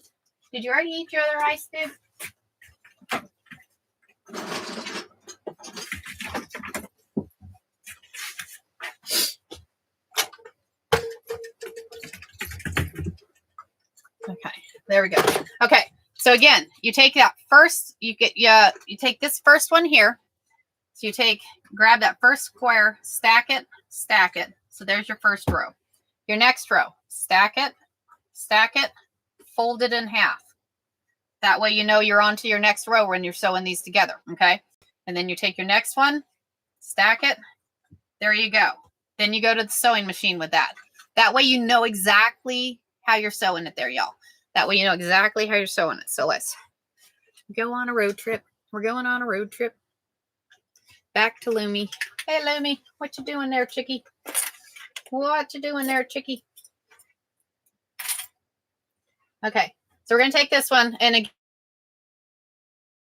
Speaker 1: Did you already eat your other ice, dude? Okay, there we go. Okay, so again, you take that first, you take this first one here. So grab that first square, stack it. So there's your first row. Your next row, stack it, fold it in half. That way you know you're on to your next row when you're sewing these together, okay? And then you take your next one, stack it. There you go. Then you go to the sewing machine with that. That way you know exactly how you're sewing it there, y'all. That way you know exactly how you're sewing it. So let's go on a road trip. We're going on a road trip. Back to Lumi. Hey, Lumi, what you doing there, chickie? Okay, so we're going to take this one. And again,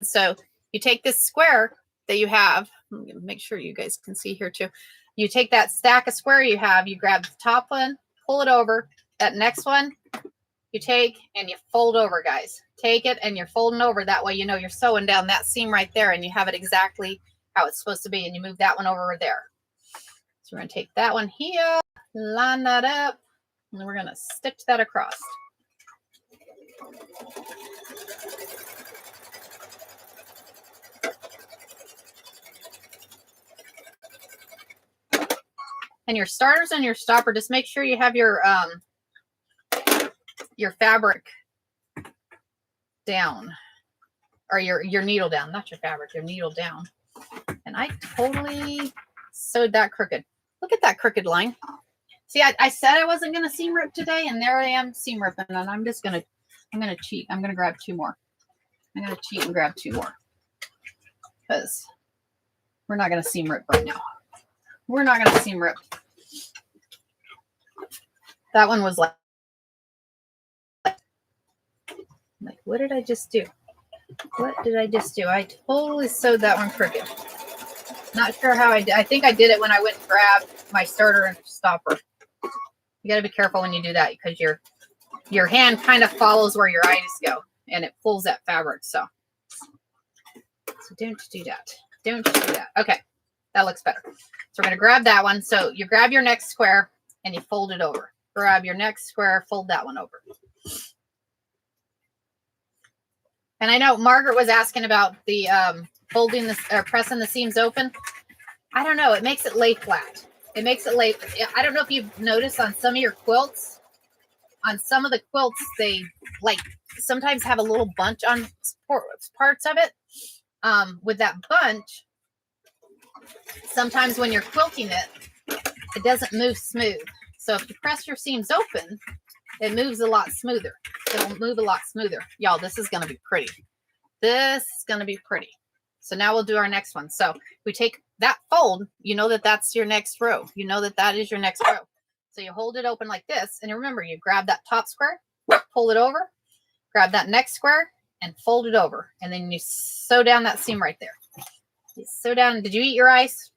Speaker 1: so you take this square that you have. I'm going to make sure you guys can see here too. You take that stack of square you have, you grab the top one, pull it over. That next one, you take and you fold over, guys. Take it and you're folding over. That way you know you're sewing down that seam right there and you have it exactly how it's supposed to be. And you move that one over there. So we're going to take that one here, line that up, and then we're going to stitch that across. And your starters and your stopper, just make sure you have your fabric down, or your needle down, not your fabric, your needle down. And I totally sewed that crooked. Look at that crooked line. See, I said I wasn't going to seam rip today, and there I am seam ripping, and I'm going to cheat. I'm going to grab 2 more. I'm going to cheat and grab 2 more because we're not going to seam rip right now. We're not going to seam rip. That one was like, what did I just do? I totally sewed that one crooked. Not sure how I did. I think I did it when I went and grabbed my starter and stopper. You got to be careful when you do that because your hand kind of follows where your eyes go and it pulls that fabric. So don't do that. Okay, that looks better. So we're going to grab that one. So you grab your next square and you fold it over. Grab your next square, fold that one over. And I know Margaret was asking about the folding this or pressing the seams open. I don't know. It makes it lay flat. It makes it late. I don't know if you've noticed on some of your quilts, on some of the quilts, they like sometimes have a little bunch on parts of it. With that bunch, sometimes when you're quilting it, it doesn't move smooth. So if you press your seams open, it moves a lot smoother. It'll move a lot smoother. Y'all, this is going to be pretty. This is going to be pretty. So now we'll do our next one. So we take that fold, you know that that's your next row. You know that that is your next row. So you hold it open like this. And remember, you grab that top square, pull it over, grab that next square, and fold it over. And then you sew down that seam right there. You sew down. Did you eat your ice?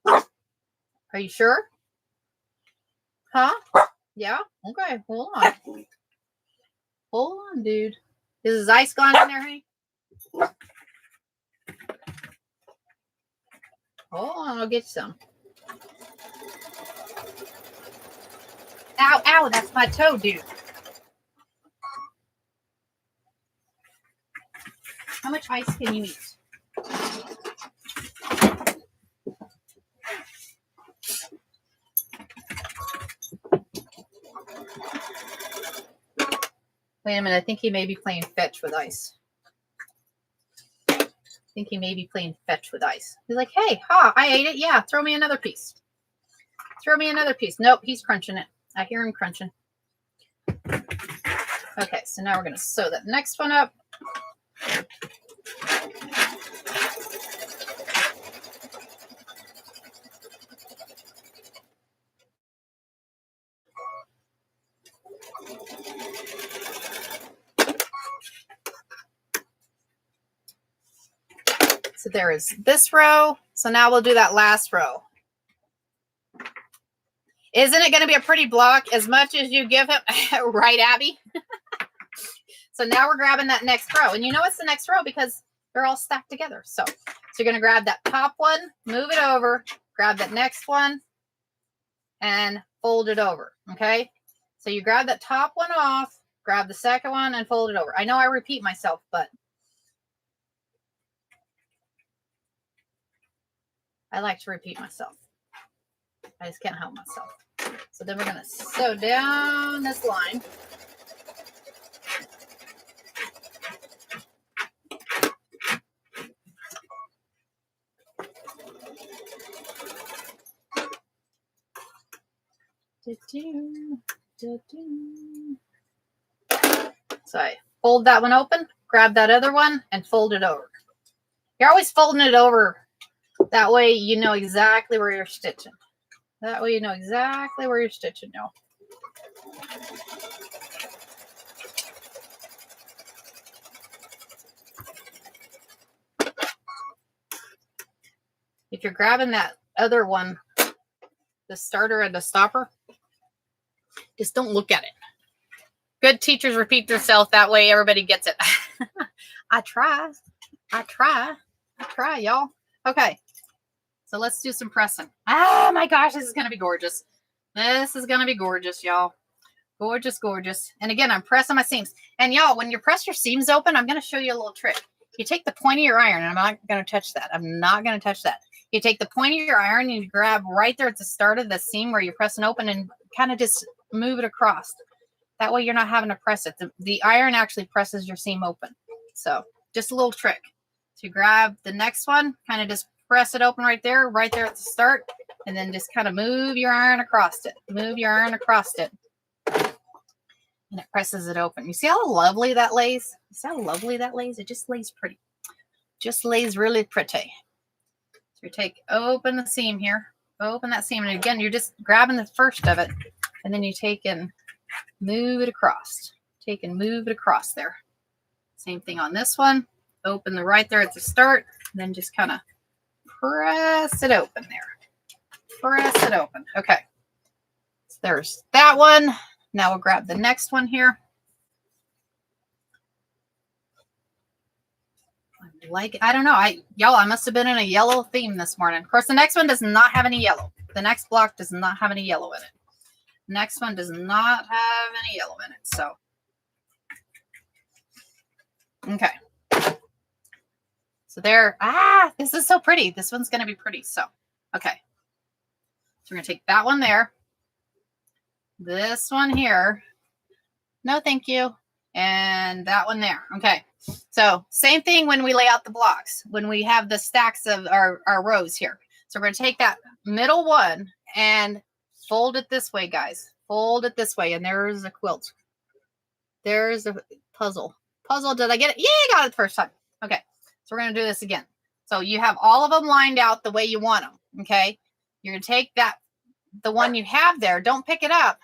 Speaker 1: Are you sure? Huh? Yeah? Okay. Hold on. Hold on, dude. Is his ice gone in there, honey? Hold on. I'll get you some. Ow, ow. That's my toe, dude. How much ice can you eat? Wait a minute. I think he may be playing fetch with ice. He's like, hey, I ate it. Yeah, throw me another piece. Nope, he's crunching it. I hear him crunching. Okay, so now we're going to sew that next one up. So there is this row. So now we'll do that last row. Isn't it going to be a pretty block as much as you give him? Right, Abby? So now we're grabbing that next row. And you know it's the next row because they're all stacked together. So you're going to grab that top one, move it over, grab that next one, and fold it over. Okay? So you grab that top one off, grab the second one, and fold it over. I know I repeat myself, but I like to repeat myself. I just can't help myself. So then we're going to sew down this line. So I fold that one open, grab that other one, and fold it over. You're always folding it over. That way you know exactly where you're stitching. Now. If you're grabbing that other one, the starter and the stopper, just don't look at it. Good teachers repeat themselves. That way everybody gets it. I try, y'all. Okay. So let's do some pressing. Oh my gosh, this is going to be gorgeous. Y'all. Gorgeous. And again, I'm pressing my seams. And y'all, when you press your seams open, I'm going to show you a little trick. You take the point of your iron, and I'm not going to touch that. You take the point of your iron and you grab right there at the start of the seam where you're pressing open and kind of just move it across. That way you're not having to press it. The iron actually presses your seam open. So just a little trick. So you grab the next one, kind of just press it open right there at the start, and then just kind of move your iron across it. And it presses it open. You see how lovely that lays? It just lays pretty. Just lays really pretty. So you open the seam here. Open that seam. And again, you're just grabbing the first of it. And then you take and move it across. There. Same thing on this one. Open the right there at the start. And then just kind of press it open there. Okay. So there's that one. Now we'll grab the next one here. I don't know. I must have been in a yellow theme this morning. Of course, the next one does not have any yellow. The next block does not have any yellow in it. Next one does not have any yellow in it. So, okay. So there, this is so pretty. This one's going to be pretty. So, okay.
Speaker 2: So we're going to take that one there. This one here. No, thank you. And that one there. Okay. So same thing when we lay out the blocks, when we have the stacks of our rows here. So we're going to take that middle one and fold it this way, guys. Fold it this way. And there's a quilt. There's a puzzle. Puzzle, did I get it? Yeah, I got it the first time. Okay. So we're going to do this again. So you have all of them lined out the way you want them. Okay. You're going to take that, the one you have there. Don't pick it up.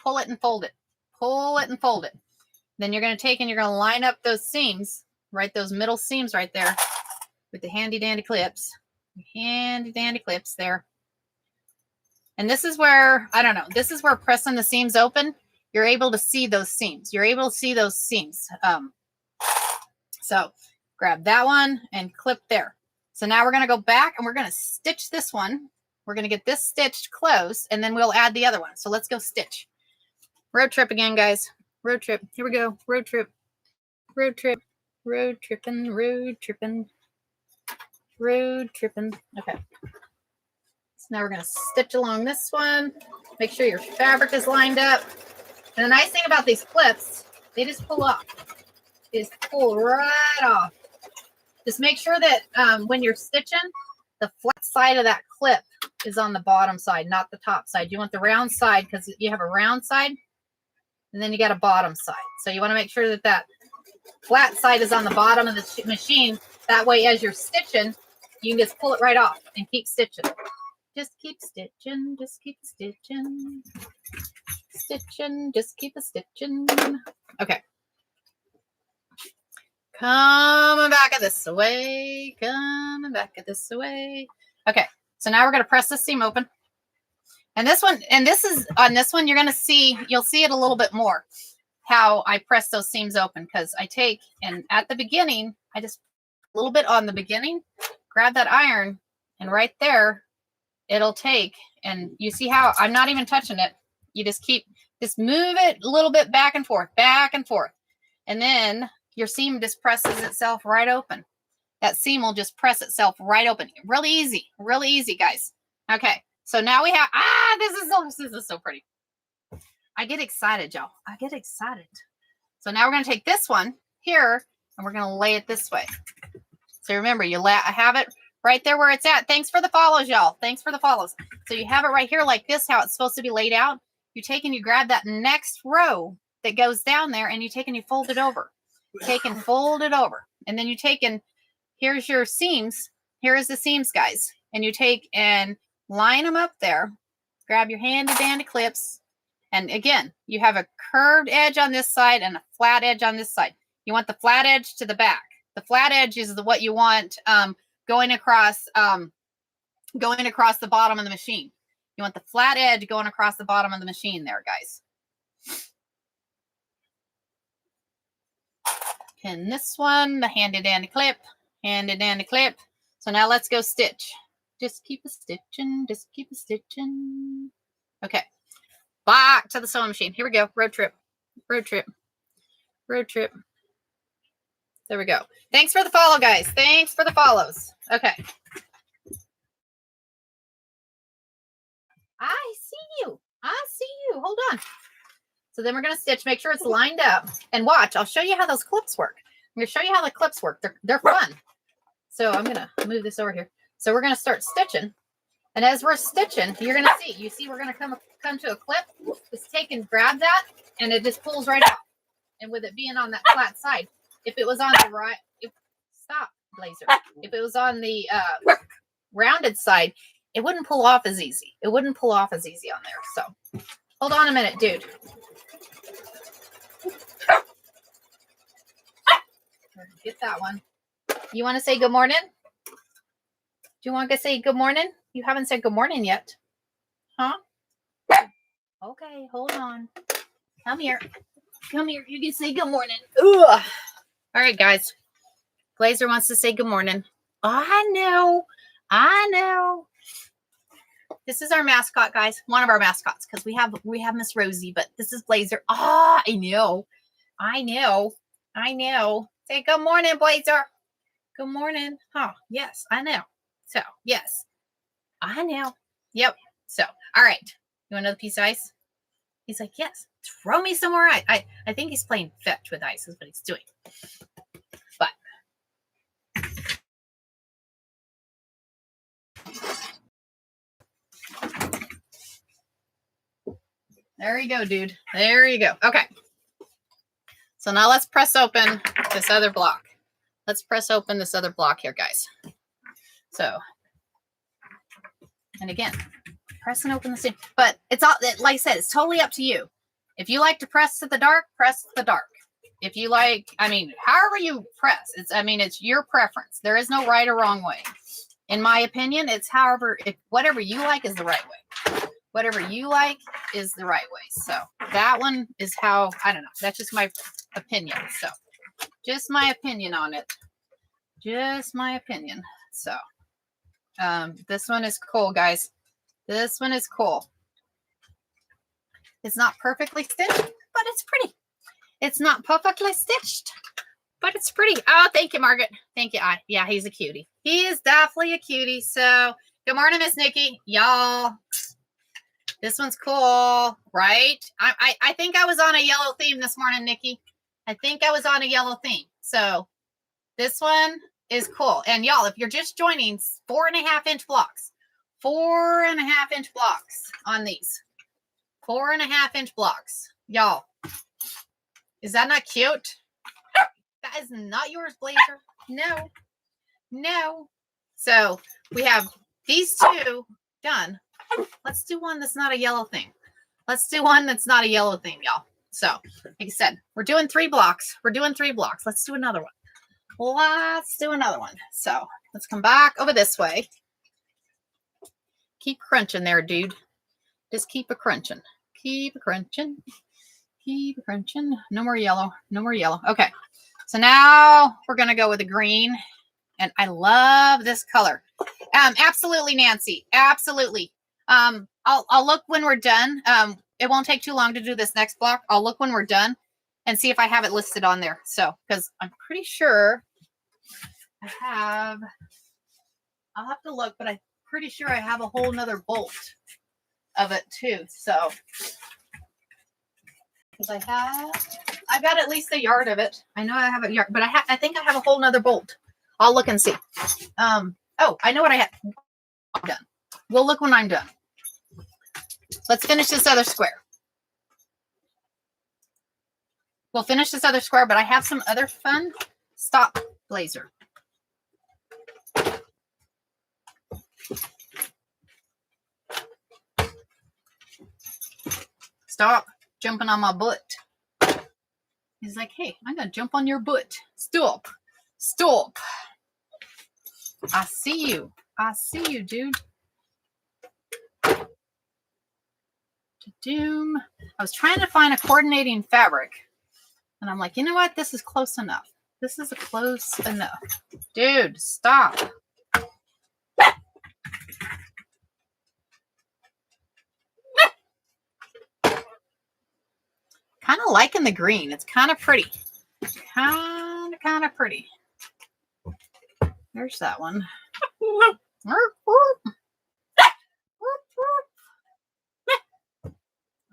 Speaker 2: Pull it and fold it. Pull it and fold it. Then you're going to take and you're going to line up those seams, right? Those middle seams right there with the handy dandy clips. Handy dandy clips there. And this is where, I don't know, this is where pressing the seams open, you're able to see those seams. You're able to see those seams. So grab that one and clip there. So now we're going to go back and we're going to stitch this one. We're going to get this stitched close and then we'll add the other one. So let's go stitch. Road trip again, guys. Road trip. Here we go. Road trip. Road trip. Road tripping. Road tripping. Road tripping. Okay. So now we're going to stitch along this one. Make sure your fabric is lined up. And the nice thing about these clips, they just pull off. They just pull right off. Just make sure that when you're stitching, the flat side of that clip is on the bottom side, not the top side. You want the round side because you have a round side. And then you got a bottom side. So you want to make sure that that flat side is on the bottom of the machine. That way, as you're stitching, you can just pull it right off and keep stitching. Just keep stitching. Just keep stitching. Stitching. Just keep a stitching. Okay. Coming back this way. Coming back this way. Okay. So now we're going to press the seam open. And this one, and this is on this one, you're going to see, you'll see it a little bit more how I press those seams open because I take and at the beginning, I just a little bit on the beginning, grab that iron and right there, it'll take and you see how I'm not even touching it. You just move it a little bit back and forth. And then your seam just presses itself right open. That seam will just press itself right open. Really easy, guys. Okay. So now we have, this is so pretty. I get excited, y'all. I get excited. So now we're going to take this one here and we're going to lay it this way. So remember, I have it right there where it's at. Thanks for the follows, y'all. Thanks for the follows. So you have it right here like this, how it's supposed to be laid out. You take and you grab that next row that goes down there and you take and you fold it over. Take and fold it over. And then you take and here's your seams. Here is the seams, guys. And you take and line them up there. Grab your handy dandy clips. And again, you have a curved edge on this side and a flat edge on this side. You want the flat edge to the back. The flat edge is what you want going across the bottom of the machine. You want the flat edge going across the bottom of the machine there, guys. Pin this one, the handy dandy clip, handy dandy clip. So now let's go stitch. Just keep a stitching. Just keep a stitching. Okay. Back to the sewing machine. Here we go. Road trip. Road trip. Road trip. There we go. Thanks for the follow, guys. Thanks for the follows. Okay. I see you. I see you. Hold on. So then we're going to stitch. Make sure it's lined up. And watch. I'll show you how those clips work. I'm going to show you how the clips work. They're fun. So I'm going to move this over here. So we're going to start stitching. And as we're stitching, you're going to see. You see we're going to come to a clip. Just take and grab that. And it just pulls right out. And with it being on that flat side. If it was on the right. Stop, Blazer. If it was on the rounded side, it wouldn't pull off as easy. It wouldn't pull off as easy on there. So hold on a minute, dude. Get that one. You want to say good morning? Do you want to say good morning? You haven't said good morning yet. Huh? Okay, hold on. Come here. Come here. You can say good morning. Ugh. All right, guys. Blazer wants to say good morning. Oh, I know. I know. This is our mascot, guys. One of our mascots, because we have Miss Rosie, but this is Blazer. Ah, I know. I know. I know. Say good morning, Blazer. Good morning. Huh. Yes, I know. So, yes. I know. Yep.
Speaker 1: So, all right. You want another piece of ice? He's like, yes. Throw me some more ice. I think he's playing fetch with ice is what he's doing. But there you go, dude. There you go. Okay. So now let's press open this other block. Let's press open this other block here, guys. So, and again, press and open the same. But it's all, like I said, it's totally up to you. If you like to press to the dark, press the dark. If you like, I mean, however you press, it's your preference. There is no right or wrong way. In my opinion, it's whatever you like is the right way. Whatever you like is the right way. So that one is how, I don't know. That's just my opinion. So just my opinion on it. Just my opinion. So this one is cool, guys. This one is cool. It's not perfectly stitched, but it's pretty. It's not perfectly stitched, but it's pretty. Oh, thank you, Margaret. Thank you. Yeah, he's a cutie. He is definitely a cutie. So good morning, Miss Nikki. Y'all, this one's cool, right? I think I was on a yellow theme this morning, Nikki. I think I was on a yellow theme. So this one is cool. And y'all, if you're just joining, 4.5-inch blocks. 4.5-inch blocks on these. 4.5-inch blocks. Y'all, is that not cute? That is not yours, Blazer. No. No. So we have these two done. Let's do one that's not a yellow thing. Let's do one that's not a yellow thing, y'all. So, like I said, we're doing 3 blocks. We're doing 3 blocks. Let's do another one. Let's do another one. So let's come back over this way. Keep crunching there, dude. Just keep a crunching. Keep a crunching. Keep a crunching. No more yellow. No more yellow. Okay. So now we're going to go with the green. And I love this color. Absolutely, Nancy. Absolutely. I'll look when we're done. It won't take too long to do this next block. I'll look when we're done and see if I have it listed on there. So, because I'm pretty sure I have, I'll have to look, but I'm pretty sure I have a whole nother bolt of it too. So, because I've got at least a yard of it. I know I have a yard, but I think I have a whole nother bolt. I'll look and see. Oh, I know what I have. I'm done. We'll look when I'm done. Let's finish this other square. We'll finish this other square, but I have some other fun. Stop, Blazer. Stop jumping on my butt. He's like, hey, I'm going to jump on your butt. Stop. Stop. I see you. I see you, dude. Doom. I was trying to find a coordinating fabric. And I'm like, you know what? This is close enough. This is close enough. Dude, stop. Kind of liking the green. It's kind of pretty. Kind of pretty. There's that one.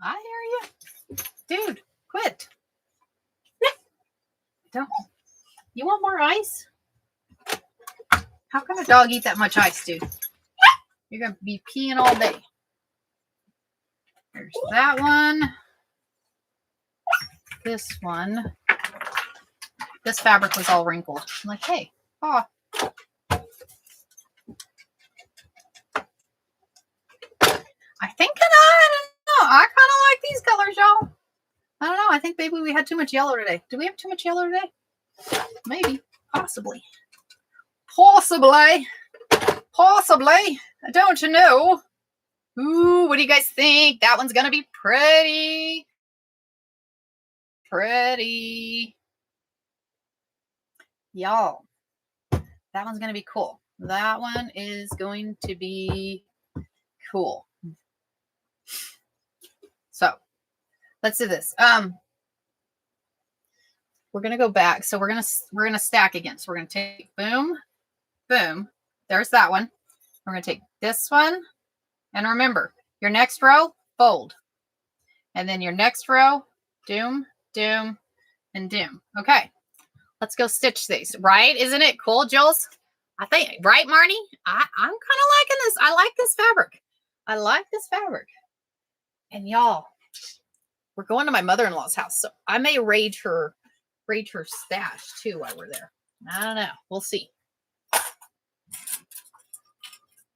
Speaker 1: I hear you. Dude, quit. Don't. You want more ice? How can a dog eat that much ice, dude? You're going to be peeing all day. There's that one. This one. This fabric was all wrinkled. I'm like, hey, oh. I think I don't know. I kind of like these colors, y'all. I don't know. I think maybe we had too much yellow today. Did we have too much yellow today? Maybe. Possibly. Possibly. Possibly. Don't you know? Ooh, what do you guys think? That one's going to be pretty. Pretty. Y'all. That one's going to be cool. That one is going to be cool. So let's do this. We're gonna go back. So we're gonna stack again. So we're gonna take boom, boom. There's that one. We're gonna take this one, and remember,
Speaker 2: Your next row, fold. And then your next row, doom, doom, and doom. Okay, let's go stitch these. Right? Isn't it cool, Jules? I think, right, Marnie? I'm kind of liking this. I like this fabric. I like this fabric. And y'all, we're going to my mother-in-law's house, so I may raid her stash too while we're there. I don't know. We'll see.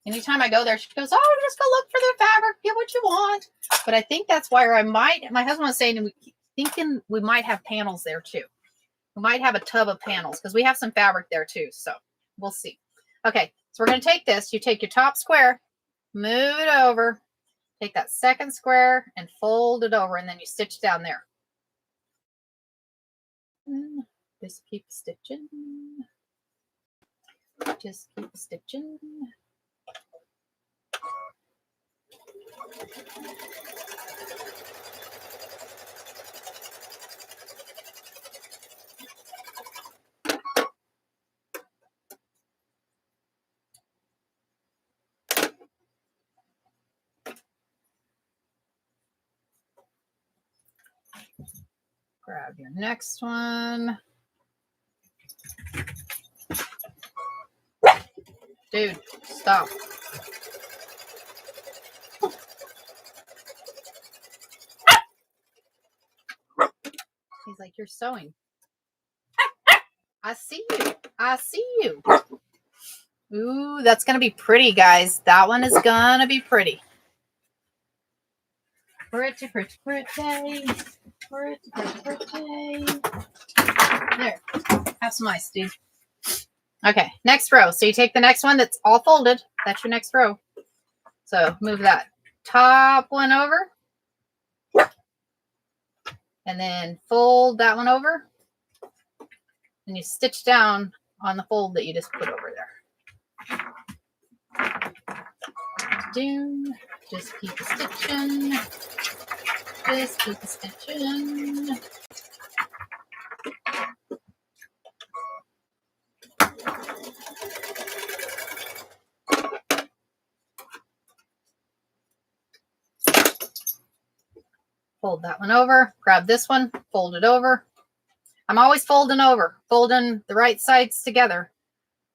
Speaker 2: Anytime I go there, she goes, "Oh, just go look for the fabric, get what you want." But I think that's why my husband was saying, thinking we might have panels there too. We might have a tub of panels because we have some fabric there too. So we'll see. Okay, so we're going to take this. You take your top square, move it over, take that second square and fold it over, and then you stitch down there. Just keep stitching. Just keep stitching. Grab your next one. Dude, stop. He's like, "You're sewing." I see you. I see you. Ooh, that's going to be pretty, guys. That one is going to be pretty. Pretty, pretty, pretty. Pretty, pretty, pretty. There. Have some ice, dude. Okay, next row. So you take the next one that's all folded. That's your next row. So move that top one over. And then fold that one over. And you stitch down on the fold that you just put over there. Doom. Just keep stitching. Just keep stitching. Fold that one over. Grab this one. Fold it over. I'm always folding over. Folding the right sides together.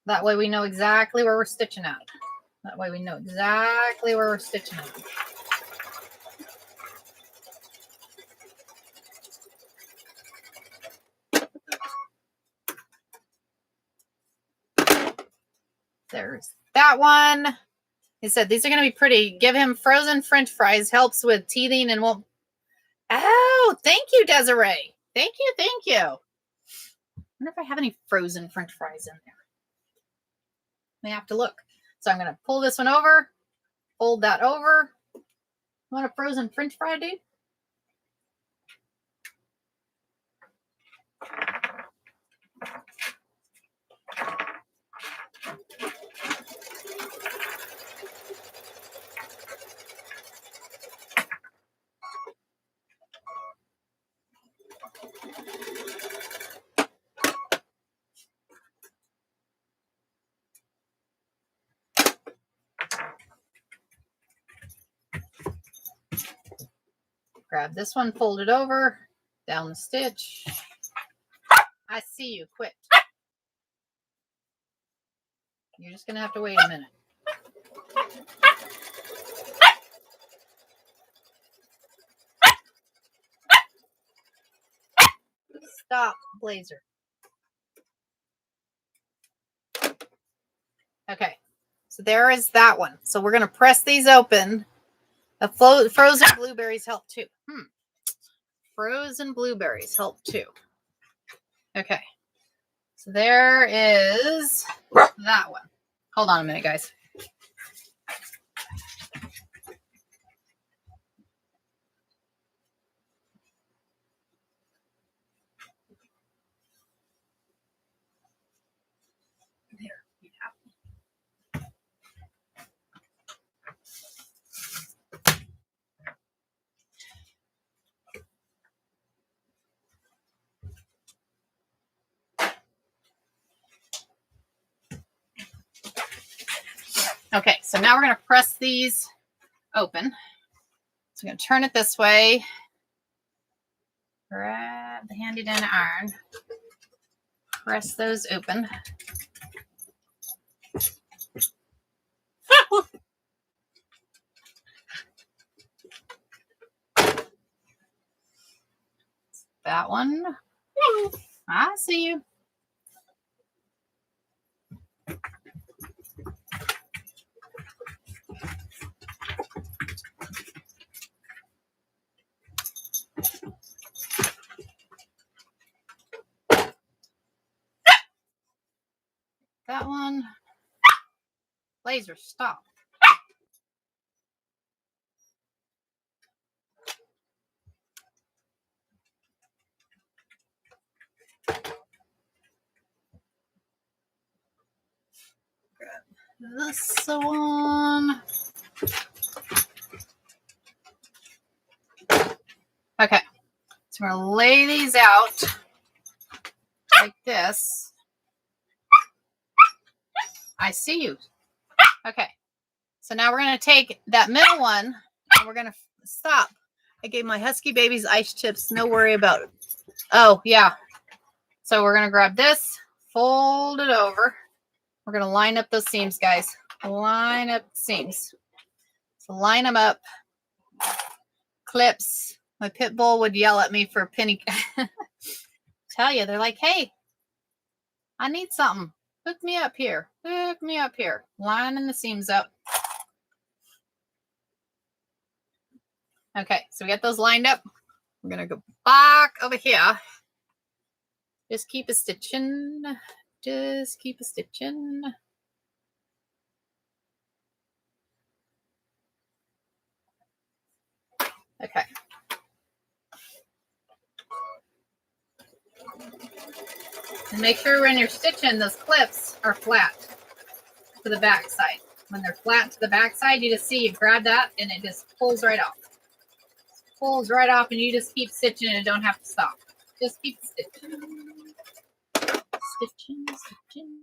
Speaker 2: That way we know exactly where we're stitching at. That way we know exactly where we're stitching at. There's that one. He said, "These are going to be pretty. Give him frozen French fries. Helps with teething and won't." Oh, thank you, Desiree. Thank you. Thank you. I wonder if I have any frozen French fries in there. May have to look. So I'm going to pull this one over. Fold that over. Want a frozen French fry, dude? Grab this one, fold it over, down the stitch. I see you. Quit. You're just going to have to wait a minute. Stop, Blazer. Okay, so there is that one. So we're going to press these open. The frozen blueberries help too. Frozen blueberries help too. Okay, so there is that one. Hold on a minute, guys. Okay, so now we're going to press these open. I'm going to turn it this way. Grab the handy dandy iron. Press those open. That one. I see you. That one. Laser, stop. This one. Okay. So we're going to lay these out like this. I see you. Okay. So now we're going to take that middle one and we're going to stop. I gave my Husky babies ice chips. No worry about it. Oh, yeah. So we're going to grab this, fold it over. We're going to line up those seams, guys. Line up the seams. So line them up. Clips. My pit bull would yell at me for a penny. Tell you, they're like, hey, I need something. Hook me up here. Hook me up here. Lining the seams up. Okay, so we got those lined up. We're going to go back over here. Just keep a stitching. Just keep a stitching. Okay. And make sure when you're stitching, those clips are flat to the back side. When they're flat to the back side, you just see you grab that and it just pulls right off. Pulls right off and you just keep stitching and don't have to stop. Just keep stitching. Stitching, stitching.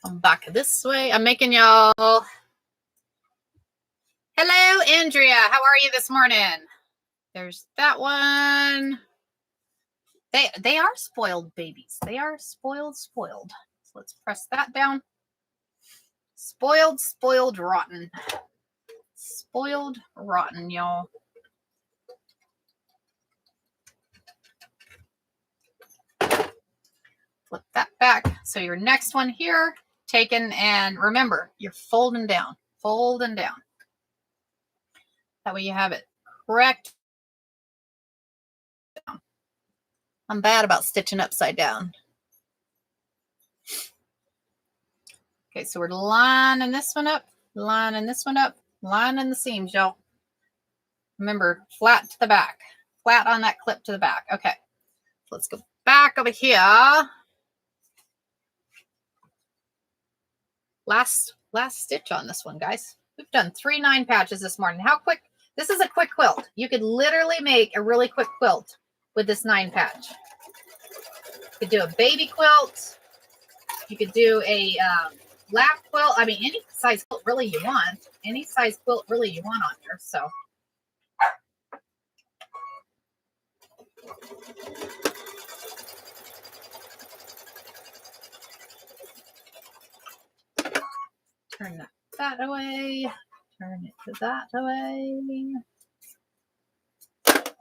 Speaker 2: Come back this way. I'm making y'all. Hello, Andrea. How are you this morning? There's that one. They are spoiled babies. They are spoiled. So let's press that down. Spoiled, rotten. Spoiled, rotten, y'all. Flip that back. So your next one here, taken, and remember, you're folding down. Folding down. That way you have it correct. I'm bad about stitching upside down. Okay, so we're lining this one up, lining this one up, lining the seams, y'all. Remember, flat to the back, flat on that clip to the back. Okay, so let's go back over here. Last stitch on this one, guys. We've done 3 9 patches this morning. How quick? This is a quick quilt. You could literally make a really quick quilt with this 9 patch. You could do a baby quilt. You could do a lap quilt. I mean, any size quilt really you want. Any size quilt really you want on here. So. Turn that away. Turn it to that away.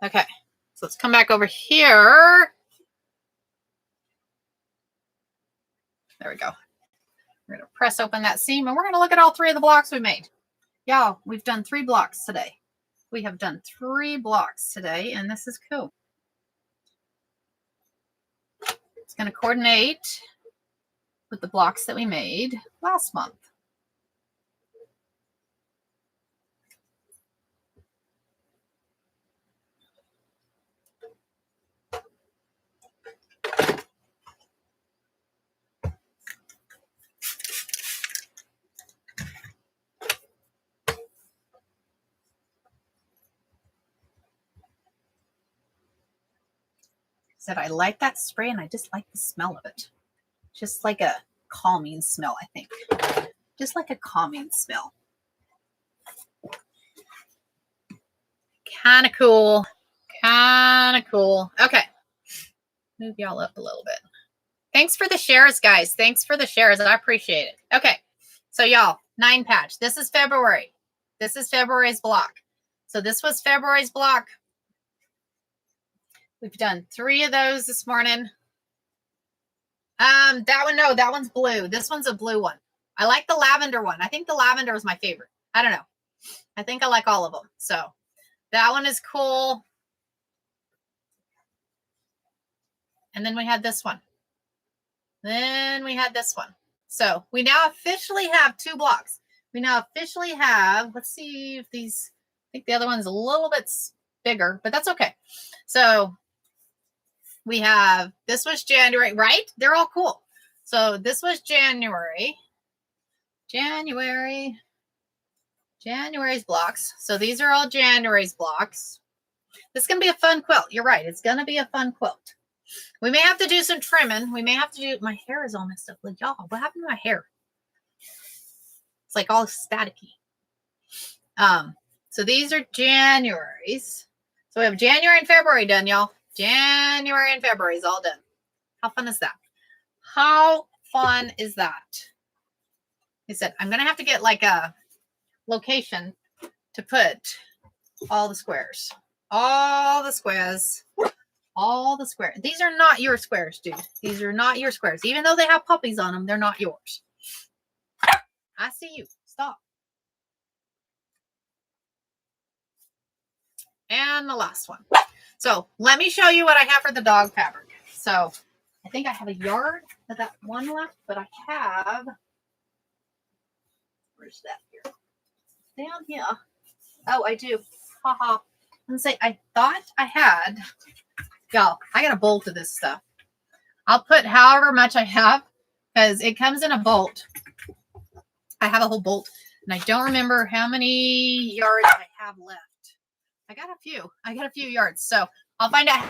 Speaker 2: Okay, so let's come back over here. There we go. We're going to press open that seam and we're going to look at all 3 of the blocks we made. Y'all, we've done 3 blocks today. We have done 3 blocks today and this is cool. It's going to coordinate with the blocks that we made last month. Said I like that spray and I just like the smell of it. Just like a calming smell, I think. just like a calming smell. Kind of cool. Kind of cool. Okay. Move y'all up a little bit. Thanks for the shares, guys. Thanks for the shares. I appreciate it. Okay. So y'all, 9 patch. This is February. This is February's block. So this was February's block. We've done 3 of those this morning. That one, no, that one's blue. This one's a blue one. I like the lavender one. I think the lavender is my favorite. I don't know. I think I like all of them. So that one is cool. And then we had this one. Then we had this one. So we now officially have 2 blocks. We now officially have, let's see if these, I think the other one's a little bit bigger, but that's okay. So we have, this was January, right? They're all cool. So this was January's blocks. So these are all January's blocks. This is going to be a fun quilt. You're right. It's going to be a fun quilt. We may have to do some trimming. We may have to do, my hair is all messed up. Like, y'all, what happened to my hair? It's like all staticky. So these are January's. So we have January and February done, y'all. January and February is all done. How fun is that? How fun is that? He said, I'm going to have to get like a location to put all the squares. All the squares. All the squares. These are not your squares, dude. These are not your squares. Even though they have puppies on them, they're not yours. I see you. Stop. And the last one. So let me show you what I have for the dog fabric. So I think I have a yard of that one left, but I have, where's that here? Down here. Oh, I do. Haha. And say, I thought I had, y'all, I got a bolt of this stuff. I'll put however much I have because it comes in a bolt. I have a whole bolt and I don't remember how many yards I have left. I got a few yards. So I'll find out.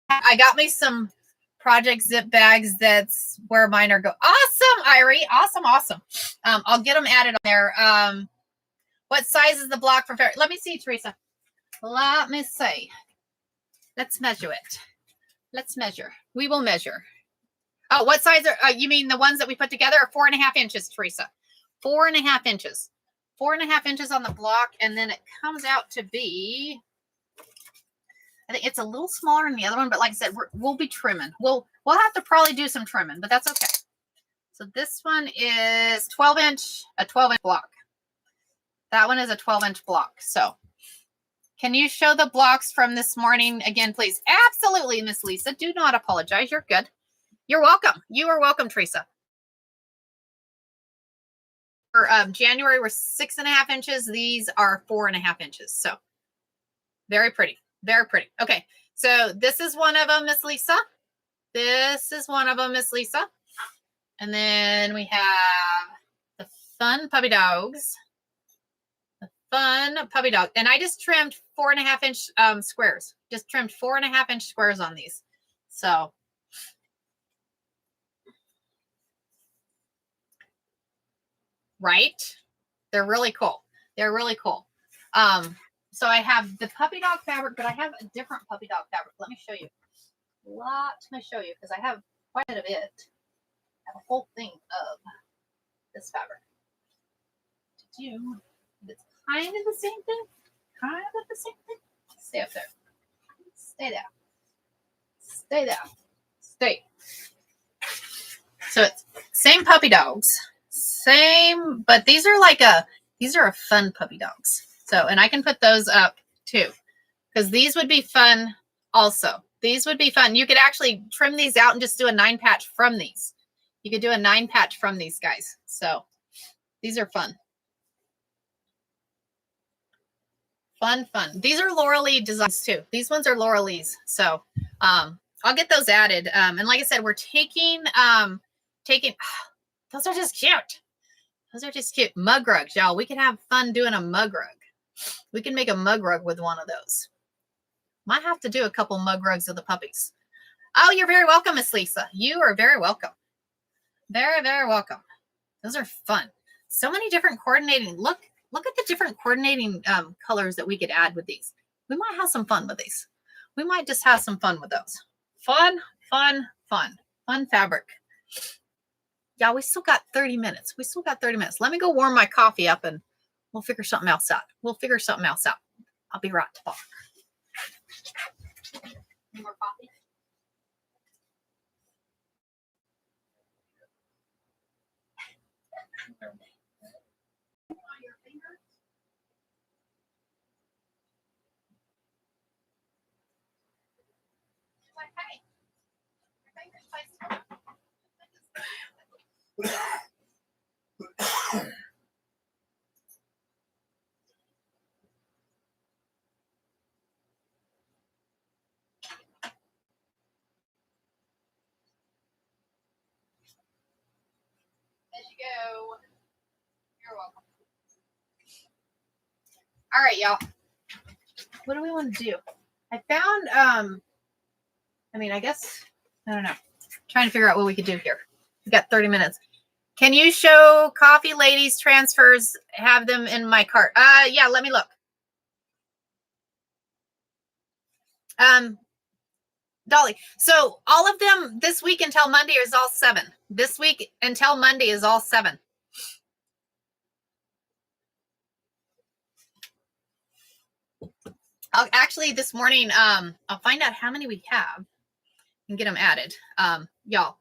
Speaker 2: I got me some project zip bags. That's where mine are going. Awesome, Irie. Awesome. I'll get them added on there. What size is the block for February? Let me see, Teresa. Let me see. Let's measure it. Let's measure. We will measure. Oh, what size are you mean the ones that we put together are 4.5 inches, Teresa? 4.5 inches. 4.5 inches on the block, and then it comes out to be, I think it's a little smaller than the other one, but like I said, we'll be trimming. We'll have to probably do some trimming, but that's okay. So this one is a 12-inch block. That one is a 12-inch block. So can you show the blocks from this morning again, please? Absolutely, Miss Lisa. Do not apologize. You're good. You're welcome. You are welcome, Teresa. For January were 6.5 inches. These are 4.5 inches. So very pretty. Very pretty. Okay. So this is one of them, Miss Lisa. This is one of them, Miss Lisa. And then we have the fun puppy dogs. The fun puppy dog. And I just trimmed 4.5 inch squares. Just trimmed 4.5 inch squares on these. So right? They're really cool. They're really cool. So I have the puppy dog fabric, but I have a different puppy dog fabric. Let me show you. Let me show you because I have quite a bit of it. I have a whole thing of this fabric to do. It's kind of the same thing. Kind of the same thing. Stay up there. Stay there. Stay there. Stay. So it's same puppy dogs. Same, but these are a fun puppy dogs. So, and I can put those up too, because these would be fun also. These would be fun. You could actually trim these out and just do a 9 patch from these. You could do a 9 patch from these guys. So these are fun. Fun. These are Laura Lee designs too. These ones are Laura Lee's. So I'll get those added. And like I said, we're taking, those are just cute. Those are just cute. Mug rugs, y'all. We could have fun doing a mug rug. We can make a mug rug with one of those. Might have to do a couple mug rugs of the puppies. Oh, you're very welcome, Miss Lisa. You are very welcome. Very, very welcome.
Speaker 1: Those are fun. So many different coordinating. Look at the different coordinating colors that we could add with these. We might have some fun with these. We might just have some fun with those. Fun, fun, fun. Fun fabric. Yeah, we still got 30 minutes. We still got 30 minutes. Let me go warm my coffee up and we'll figure something else out. We'll figure something else out. I'll be right back. Any more coffee? As you go. You're welcome. All right, y'all. What do we want to do? I found, I guess, I don't know. Trying to figure out what we could do here. We got 30 minutes. Can you show Coffee Ladies transfers? Have them in my cart. Yeah, let me look. Dolly. So all of them this week until Monday is all 7. This week until Monday is all 7. Actually, this morning, I'll find out how many we have and get them added. Y'all.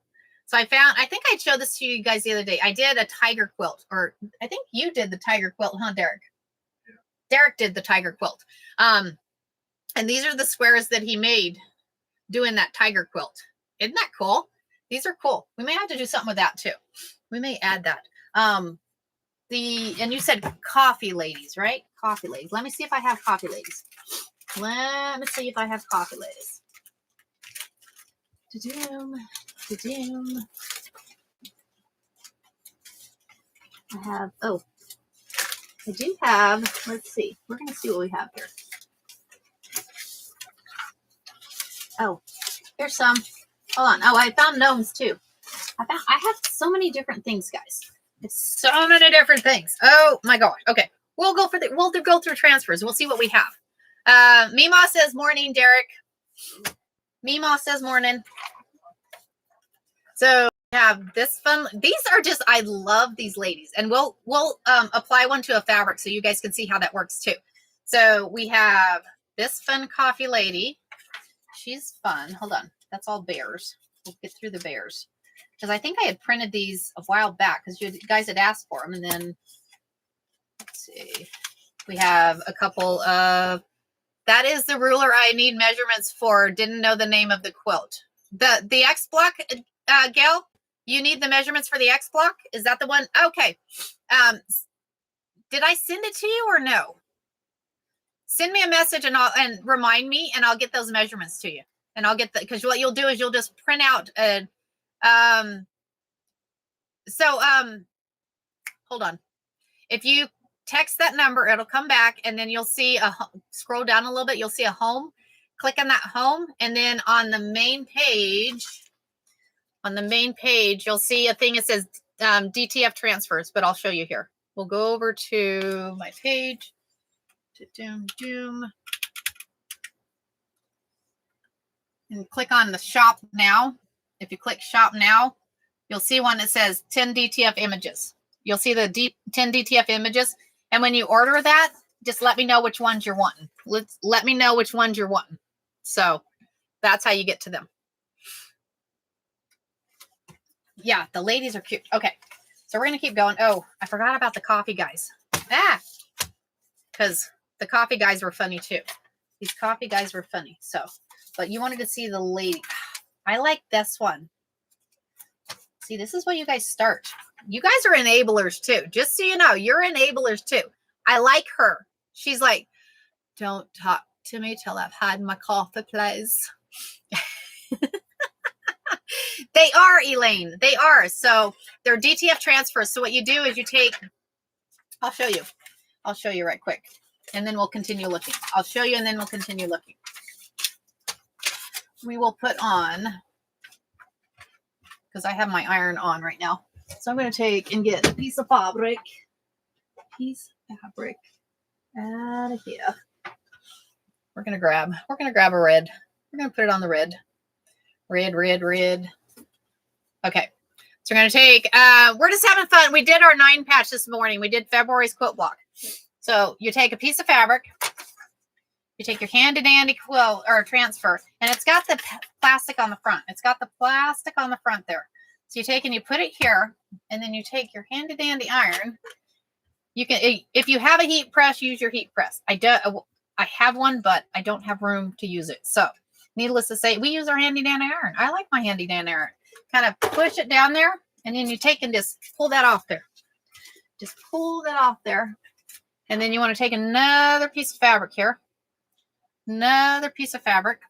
Speaker 1: So I think I showed this to you guys the other day. I did a tiger quilt, or I think you did the tiger quilt, huh, Derek? Yeah. Derek did the tiger quilt. And these are the squares that he made doing that tiger quilt. Isn't that cool? These are cool. We may have to do something with that too. We may add that. And you said Coffee Ladies, right? Coffee Ladies. Let me see if I have Coffee Ladies. Let me see if I have Coffee Ladies. Da-doom, da-doom. I do have, let's see. We're going to see what we have here. Oh, there's some. Hold on. Oh, I found gnomes too. I have so many different things, guys. It's so many different things. Oh my gosh. Okay. We'll go through transfers. We'll see what we have. Mima says morning, Derek. Mima says morning. So we have this fun. These are just, I love these ladies. And we'll apply one to a fabric so you guys can see how that works too. So we have this fun coffee lady. She's fun. Hold on. That's all bears. We'll get through the bears. Because I think I had printed these a while back because you guys had asked for them. And then, let's see. We have a couple of, that is the ruler I need measurements for. Didn't know the name of the quilt. The X block, Gail, you need the measurements for the X block? Is that the one? Okay. Did I send it to you or no? Send me a message and remind me, and I'll get those measurements to you. And I'll get because what you'll do is you'll just print out a, hold on. If you text that number, it'll come back, and then you'll see scroll down a little bit. You'll see a home. Click on that home, and then on the main page, you'll see a thing that says DTF transfers, but I'll show you here. We'll go over to my page. And click on the shop now. If you click shop now, you'll see one that says 10 DTF images. You'll see the 10 DTF images. And when you order that, just let me know which ones you're wanting. Let me know which ones you're wanting. So that's how you get to them. Yeah, the ladies are cute. Okay, so we're going to keep going. Oh, I forgot about the coffee guys. Because the coffee guys were funny too. These coffee guys were funny. So, but you wanted to see the lady. I like this one. See, this is what you guys start. You guys are enablers too. Just so you know, you're enablers too. I like her. She's like, don't talk to me till I've had my coffee, please. They are, Elaine. They are. So they're DTF transfers. So what you do is you take, I'll show you right quick. And then we'll continue looking. I'll show you and then we'll continue looking. We will put on, because I have my iron on right now.
Speaker 2: So I'm going to take and get a piece of fabric out of here. We're going to grab a red. We're going to put it on the red. Red. Okay. So we're going to take, we're just having fun. We did our 9 patch this morning. We did February's quilt block. So you take a piece of fabric, you take your handy dandy quilt or transfer, and it's got the plastic on the front. It's got the plastic on the front there. So you take and you put it here, and then you take your handy dandy iron. You can, if you have a heat press, use your heat press. I have one, but I don't have room to use it. So needless to say, we use our handy dandy iron. I like my handy dandy iron. Kind of push it down there, and then you take and just pull that off there. Just pull that off there. And then you want to take another piece of fabric here. Another piece of fabric.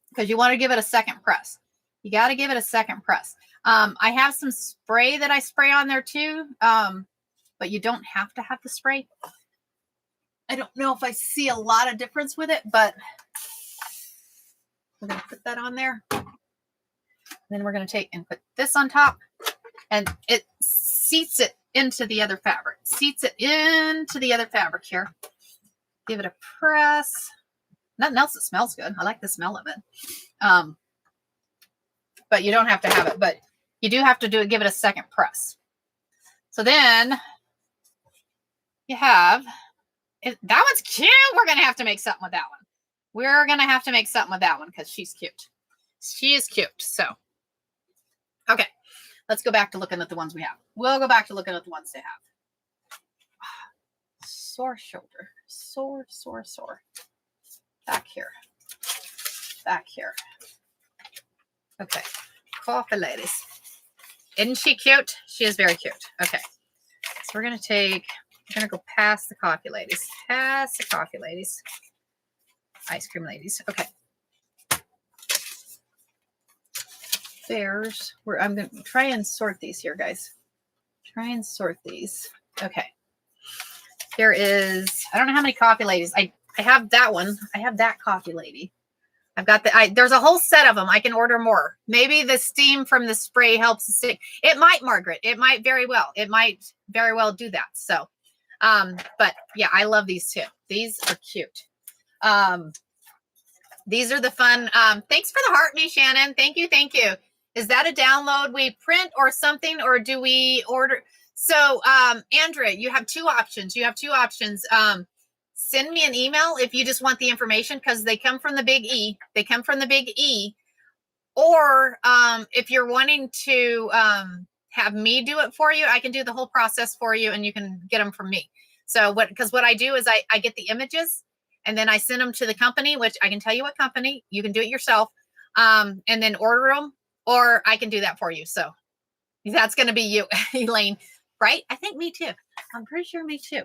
Speaker 2: Because you want to give it a second press. You got to give it a second press. I have some spray that I spray on there too. But you don't have to have the spray. I don't know if I see a lot of difference with it, but we're going to put that on there. Then we're going to take and put this on top, and it seats it into the other fabric. Seats it into the other fabric here. Give it a press. Nothing else that smells good. I like the smell of it. But you don't have to have it, but you do have to give it a second press. So then you have, that one's cute. We're going to have to make something with that one. We're going to have to make something with that one because she's cute. She is cute. So, okay. Let's go back to looking at the ones we have. We'll go back to looking at the ones they have. Sore shoulder. Sore. Back here. Okay. Coffee ladies. Isn't she cute? She is very cute. Okay. So we're going to go past the coffee ladies. Ice cream ladies. Okay. I'm going to try and sort these here, guys. Try and sort these. Okay. There is, I don't know how many coffee ladies. I have that one. I have that coffee lady. I've got there's a whole set of them. I can order more. Maybe the steam from the spray helps the stick. It might, Margaret. It might very well. It might very well do that. So, but yeah, I love these too. These are cute. These are the fun. Thanks for the heart, me, Shannon. Thank you. Is that a download we print or something, or do we order? So, Andrea, you have two options. Send me an email if you just want the information, because they come from the Big E. Or if you're wanting to have me do it for you, I can do the whole process for you, and you can get them from me. So what I do is I get the images, and then I send them to the company, which I can tell you what company. You can do it yourself, and then order them, or I can do that for you. So that's going to be you, Elaine, right? I think me too. I'm pretty sure me too.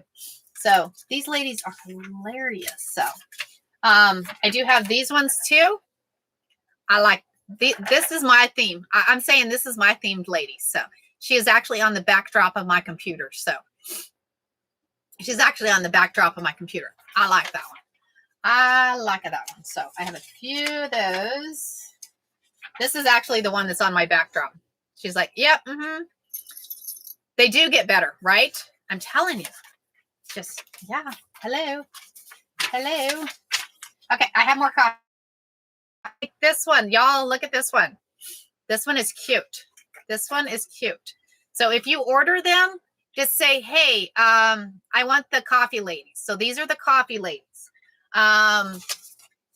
Speaker 2: So these ladies are hilarious. So I do have these ones too. I like this is my theme. I'm saying this is my themed lady. So she is actually on the backdrop of my computer. So she's actually on the backdrop of my computer. I like that one. So I have a few of those. This is actually the one that's on my backdrop. She's like, yep. They do get better, right? I'm telling you. Just, yeah. Hello. Okay, I have more coffee. This one, y'all, look at this one. This one is cute. So if you order them, just say, hey, I want the coffee ladies. So these are the coffee ladies.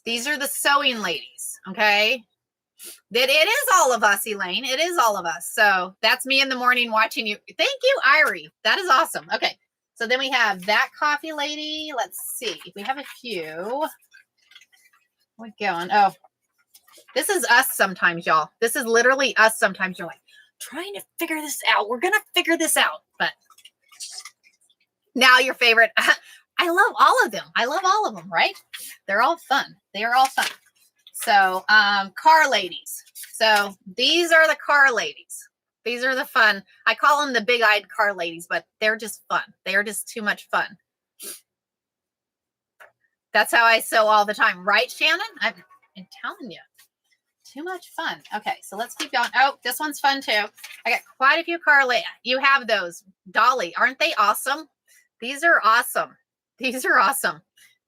Speaker 2: These are the sewing ladies. Okay. It is all of us, Elaine. It is all of us. So that's me in the morning watching you. Thank you, Irie. That is awesome. Okay. So then we have that coffee lady. Let's see. We have a few. We're going. Oh, this is us sometimes, y'all. This is literally us sometimes. You're like, trying to figure this out. We're going to figure this out. But now your favorite. I love all of them, right? They're all fun. So, car ladies. So these are the car ladies. These are the fun. I call them the big-eyed car ladies, but they're just fun. They are just too much fun. That's how I sew all the time. Right, Shannon? I'm telling Too much fun. Okay, so let's keep going. Oh, this one's fun too. I got quite a few Carly. You have those. Dolly, aren't they awesome? These are awesome. These are awesome.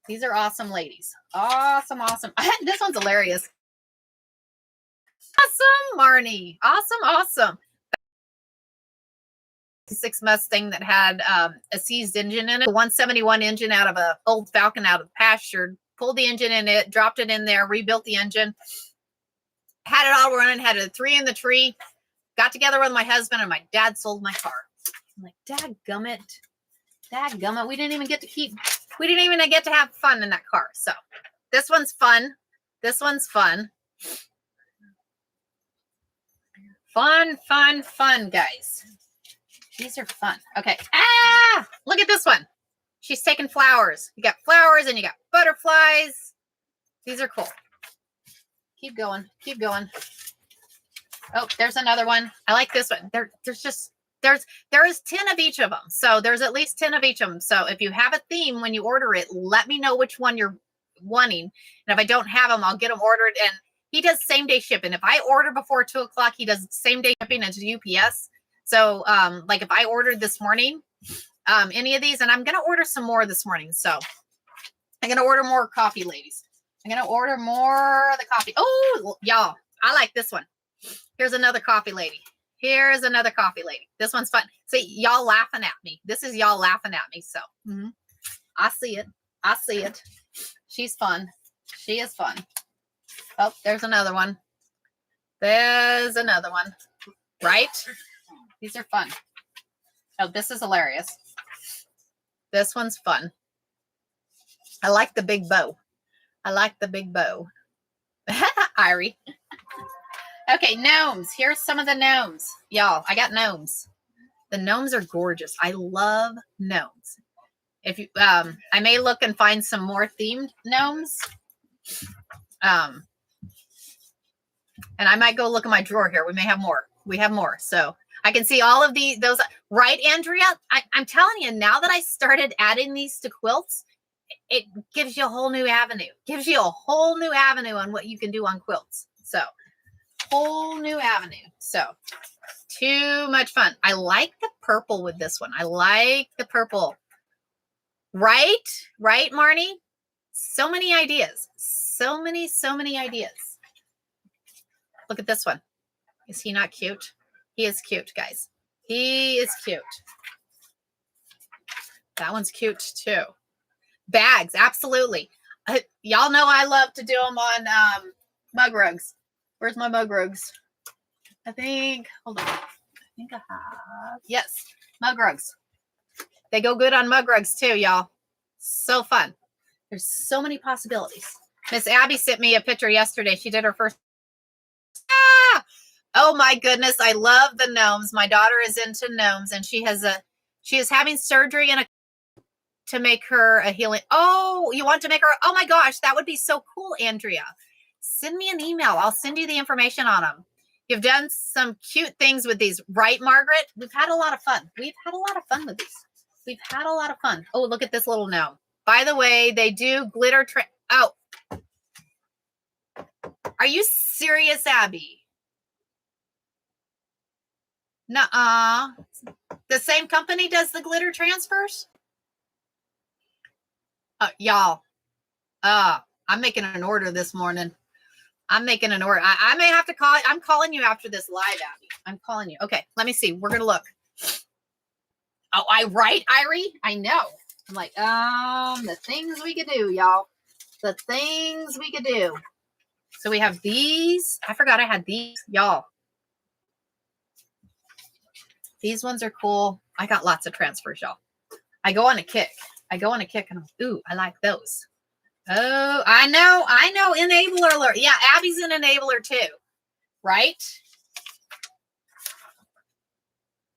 Speaker 2: These are awesome ladies. Awesome, awesome. This one's hilarious. Awesome, Marnie. Awesome, awesome. 6 Mustang that had a seized engine in it. A 171 engine out of a old Falcon out of the pasture. Pulled the engine in it, dropped it in there, rebuilt the engine. Had it all running, had a 3 in the tree. Got together with my husband and my dad sold my car. I'm like, dadgummit. Dadgummit. We didn't even get to have fun in that car. So this one's fun. This one's fun. Fun, fun, fun, guys. These are fun. Okay. Ah, look at this one. She's taking flowers. You got flowers and you got butterflies. These are cool. Keep going. Keep going. Oh, there's another one. I like this one. There is 10 of each of them. So there's at least 10 of each of them. So if you have a theme when you order it, let me know which one you're wanting. And if I don't have them, I'll get them ordered. And he does same day shipping. If I order before 2 o'clock, he does same day shipping into UPS. So like if I ordered this morning, any of these, and I'm going to order some more this morning. So I'm going to order more coffee, ladies. I'm going to order more of the coffee. Oh, y'all, I like this one. Here's another coffee lady. Here's another coffee lady. This one's fun. See, y'all laughing at me. This is y'all laughing at me. So I see it. I see it. She's fun. She is fun. Oh, there's another one. There's another one. Right? These are fun. Oh, this is hilarious. This one's fun. I like the big bow. I like the big bow. Irie. Okay, gnomes. Here's some of the gnomes. Y'all, I got gnomes. The gnomes are gorgeous. I love gnomes. If you I may look and find some more themed gnomes. And I might go look in my drawer here. We may have more. We have more. So I can see all of those. Right, Andrea? I'm telling you, now that I started adding these to quilts, it gives you a whole new avenue. Gives you a whole new avenue on what you can do on quilts. So, whole new avenue. So, too much fun. I like the purple with this one. I like the purple. Right? Right, Marnie? So many ideas. So many ideas. Look at this one. Is he not cute? He is cute, guys. He is cute. That one's cute too. Bags, absolutely. Y'all know I love to do them on mug rugs. Where's my mug rugs? I think, hold on. I think I have, yes, mug rugs. They go good on mug rugs too, y'all. So fun. There's so many possibilities. Miss Abby sent me a picture yesterday. She did her first. Ah! Oh my goodness, I love the gnomes. My daughter is into gnomes, and she is having surgery to make her a healing. Oh, you want to make her? Oh my gosh, that would be so cool, Andrea. Send me an email. I'll send you the information on them. You've done some cute things with these, right, Margaret? We've had a lot of fun. We've had a lot of fun with these. We've had a lot of fun. Oh, look at this little gnome. By the way, they do glitter. Oh, are you serious, Abby? Nuh-uh. The same company does the glitter transfers? Y'all, I'm making an order this morning. I'm making an order. I may have to call. I'm calling you after this live, Abby. I'm calling you. Okay, let me see. We're going to look. Oh, right, Irie? I know. I'm like, the things we could do, y'all. The things we could do. So we have these. I forgot I had these, y'all. These ones are cool. I got lots of transfers, y'all. I go on a kick. And I'm, ooh, I like those. Oh, I know. Enabler alert. Yeah, Abby's an enabler too. Right?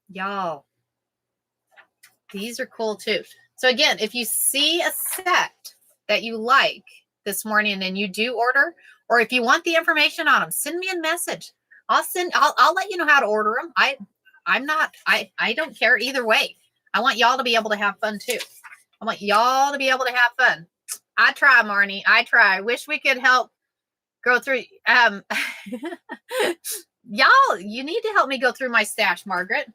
Speaker 2: Y'all. These are cool too. So again, if you see a set that you like this morning and you do order, or if you want the information on them, send me a message. I'll let you know how to order them. I don't care either way. I want y'all to be able to have fun too. I want y'all to be able to have fun. I try, Marnie. I try. Wish we could help
Speaker 1: go through. Y'all, you need to help me go through my stash, Margaret.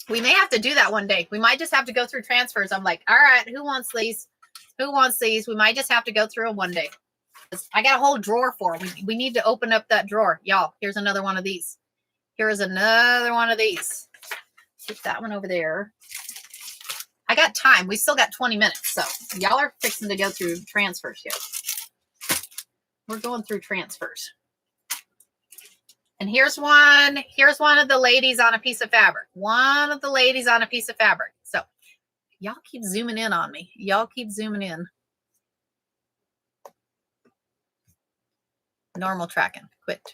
Speaker 1: We may have to do that one day. We might just have to go through transfers. I'm like, all right, who wants these? Who wants these? We might just have to go through them one day. I got a whole drawer for them. We need to open up that drawer. Y'all, here's another one of these. Here's another one of these. Put that one over there. I got time. We still got 20 minutes. So y'all are fixing to go through transfers here. We're going through transfers. And here's one of the ladies on a piece of fabric. One of the ladies on a piece of fabric. So y'all keep zooming in on me. Y'all keep zooming in. Normal tracking. Quit.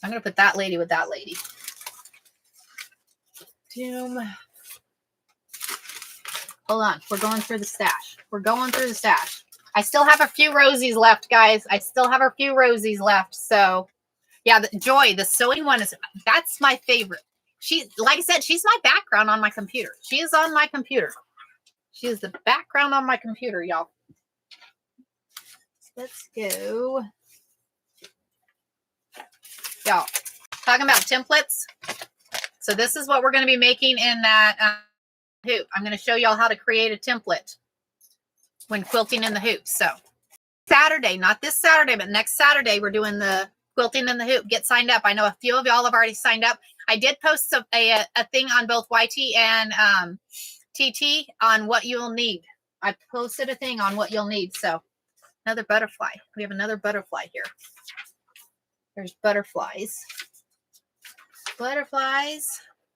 Speaker 1: I'm going to put that lady with that lady. Doom. Hold on. We're going through the stash. We're going through the stash. I still have a few rosies left, guys. I still have a few rosies left. So, yeah, Joy, the sewing one, that's my favorite. She, like I said, she's my background on my computer. She is on my computer. She is the background on my computer, y'all. Let's go. Y'all, talking about templates. So this is what we're going to be making in that hoop. I'm going to show y'all how to create a template when quilting in the hoop. So Saturday, not this Saturday, but next Saturday, we're doing the quilting in the hoop. Get signed up. I know a few of y'all have already signed up. I did post a thing on both YT and TT on what you'll need. I posted a thing on what you'll need. So another butterfly. We have another butterfly here. There's butterflies. Butterflies.